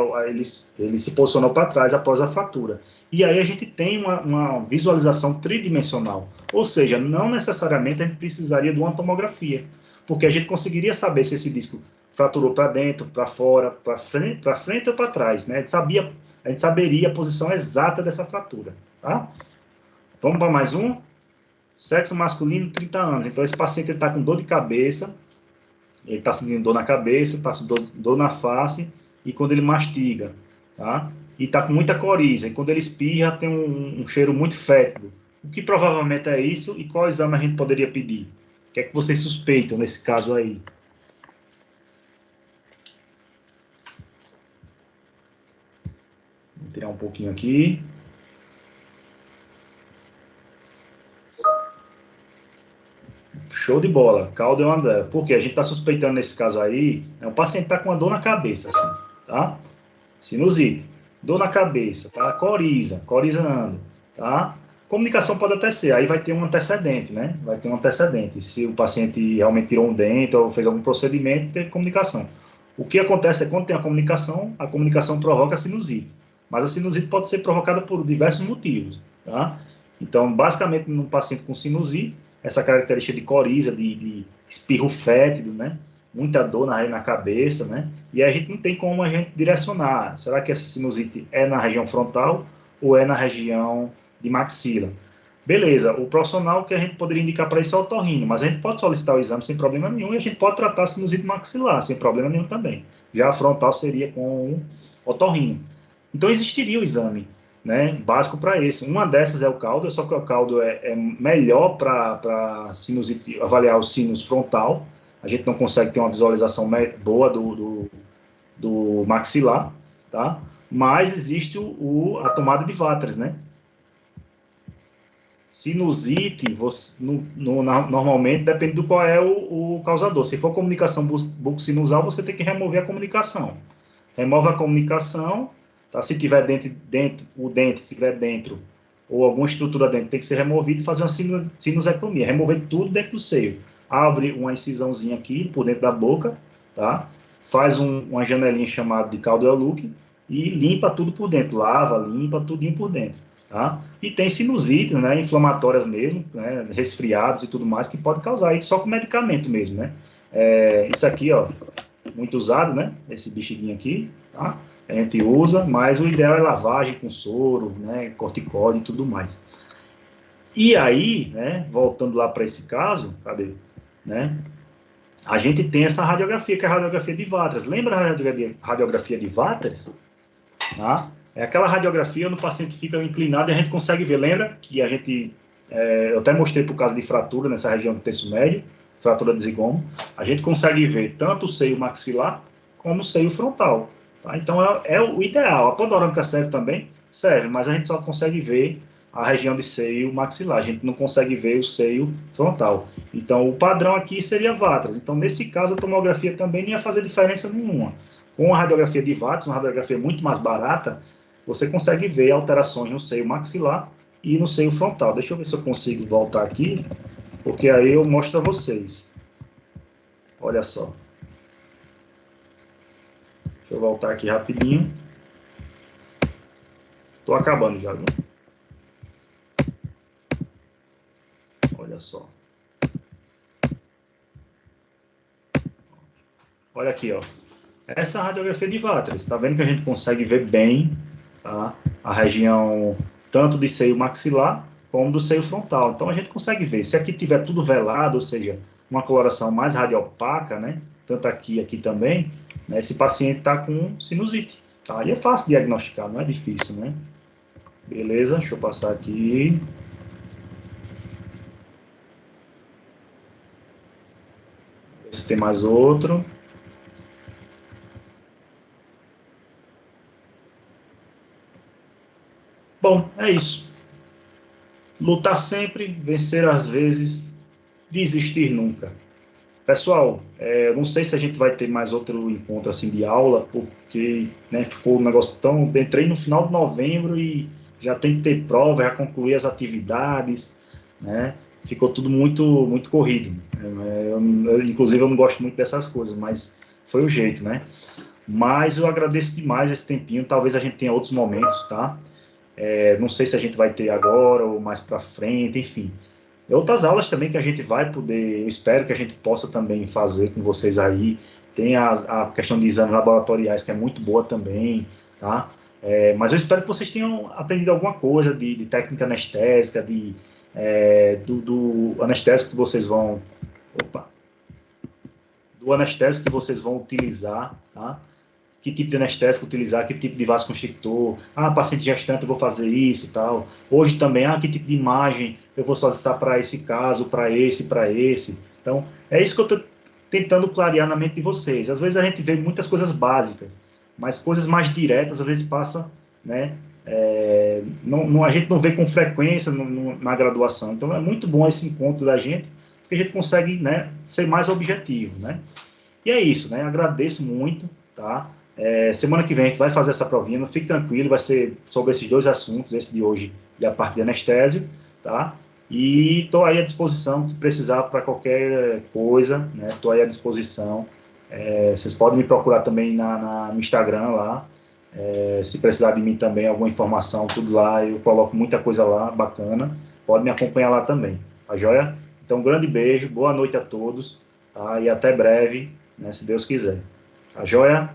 Ele se posicionou para trás após a fratura. E aí a gente tem uma visualização tridimensional, ou seja, não necessariamente a gente precisaria de uma tomografia, porque a gente conseguiria saber se esse disco fraturou para dentro, para fora, para frente ou para trás, né? A gente saberia a posição exata dessa fratura, tá? Vamos para mais um? Sexo masculino, 30 anos. Então, esse paciente está com dor de cabeça, ele está sentindo dor na cabeça, está sentindo dor na face, e quando ele mastiga, tá? E está com muita coriza, e quando ele espirra, tem um cheiro muito fétido. O que provavelmente é isso, e qual exame a gente poderia pedir? O que é que vocês suspeitam nesse caso aí? Vou tirar um pouquinho aqui. Show de bola, Caldeon André. Porque a gente está suspeitando nesse caso aí, o paciente está com uma dor na cabeça, assim, tá? Sinusite, dor na cabeça, tá? Corizando, tá? Comunicação pode até ser, aí vai ter um antecedente, né? Vai ter um antecedente. Se o paciente realmente tirou um dente ou fez algum procedimento, tem comunicação. O que acontece é quando tem a comunicação provoca a sinusite. Mas a sinusite pode ser provocada por diversos motivos, tá? Então, basicamente, num paciente com sinusite, essa característica de coriza, de espirro fétido, né? Muita dor na cabeça, né? E a gente não tem como a gente direcionar. Será que essa sinusite é na região frontal ou é na região de maxila? Beleza, o profissional que a gente poderia indicar para isso é o otorrino, mas a gente pode solicitar o exame sem problema nenhum e a gente pode tratar a sinusite maxilar sem problema nenhum também. Já a frontal seria com o otorrino. Então existiria o exame, né, básico para esse. Uma dessas é o caldo, só que o caldo é melhor para sinusite, avaliar o sinus frontal. A gente não consegue ter uma visualização boa do maxilar, tá? Mas existe a tomada de Waters, né? Sinusite, normalmente depende do qual é o causador. Se for comunicação bucosinusal, você tem que remover a comunicação. Remove a comunicação, tá? Se tiver o dente estiver dentro, ou alguma estrutura dentro, tem que ser removido e fazer uma sinusectomia, remover tudo dentro do seio. Abre uma incisãozinha aqui, por dentro da boca, tá? Faz uma janelinha chamada de caldo-eluque e limpa tudo por dentro, lava, limpa tudinho por dentro. Tá? E tem sinusite, né, inflamatórias mesmo, né, resfriados e tudo mais, que pode causar isso só com medicamento mesmo, né? Isso aqui, ó, muito usado, né, esse bexiguinho aqui, tá? A gente usa, mas o ideal é lavagem com soro, né, corticóide e tudo mais. E aí, né, voltando lá para esse caso, cadê? Né, a gente tem essa radiografia, que é a radiografia de Waters. Lembra a radiografia de Waters? Tá? É aquela radiografia onde o paciente fica inclinado e a gente consegue ver. Lembra que a gente, eu até mostrei por caso de fratura nessa região do terço médio, fratura de zigomo, a gente consegue ver tanto o seio maxilar como o seio frontal. Tá? Então é o ideal. A panorâmica serve também? Serve, mas a gente só consegue ver a região de seio maxilar, a gente não consegue ver o seio frontal. Então o padrão aqui seria Waters. Então nesse caso a tomografia também não ia fazer diferença nenhuma. Com a radiografia de Waters, uma radiografia muito mais barata, você consegue ver alterações no seio maxilar e no seio frontal. Deixa eu ver se eu consigo voltar aqui, porque aí eu mostro a vocês. Olha só. Deixa eu voltar aqui rapidinho. Estou acabando já, viu? Olha só. Olha aqui, ó. Essa é a radiografia de Waters. Está vendo que a gente consegue ver bem, tá, a região tanto de seio maxilar como do seio frontal. Então a gente consegue ver. Se aqui tiver tudo velado, ou seja, uma coloração mais radiopaca, né, tanto aqui e aqui também, né, esse paciente está com sinusite. Tá? E é fácil diagnosticar, não é difícil, né? Beleza, deixa eu passar aqui. Ver se tem mais outro. Bom, é isso. Lutar sempre, vencer às vezes, desistir nunca. Pessoal, não sei se a gente vai ter mais outro encontro assim de aula, porque, né, ficou um negócio tão... Entrei no final de novembro e já tem que ter prova, já concluir as atividades, né? Ficou tudo muito, muito corrido. Inclusive, eu não gosto muito dessas coisas, mas foi o jeito, né? Mas eu agradeço demais esse tempinho. Talvez a gente tenha outros momentos, tá? Não sei se a gente vai ter agora ou mais para frente, enfim. Outras aulas também que a gente vai poder, eu espero que a gente possa também fazer com vocês aí. Tem a questão de exames laboratoriais, que é muito boa também, tá? Mas eu espero que vocês tenham aprendido alguma coisa de técnica anestésica, do anestésico que vocês vão... do anestésico que vocês vão utilizar, tá? Que tipo de anestésico utilizar, que tipo de vasoconstrictor, paciente gestante eu vou fazer isso e tal. Hoje também, que tipo de imagem eu vou solicitar para esse caso, para esse. Então, é isso que eu estou tentando clarear na mente de vocês. Às vezes a gente vê muitas coisas básicas, mas coisas mais diretas às vezes passa, né? A gente não vê com frequência na graduação. Então, é muito bom esse encontro da gente, porque a gente consegue, né, ser mais objetivo, né? E é isso, né? Agradeço muito, tá? Semana que vem a gente vai fazer essa provinha, não fique tranquilo, vai ser sobre esses dois assuntos, esse de hoje e a parte de anestésio, tá? E estou aí à disposição, se precisar para qualquer coisa, né? Estou aí à disposição. Vocês podem me procurar também no Instagram lá, se precisar de mim também, alguma informação, tudo lá, eu coloco muita coisa lá, bacana, pode me acompanhar lá também, tá joia? Então, um grande beijo, boa noite a todos, tá? E até breve, né, se Deus quiser. Tá joia?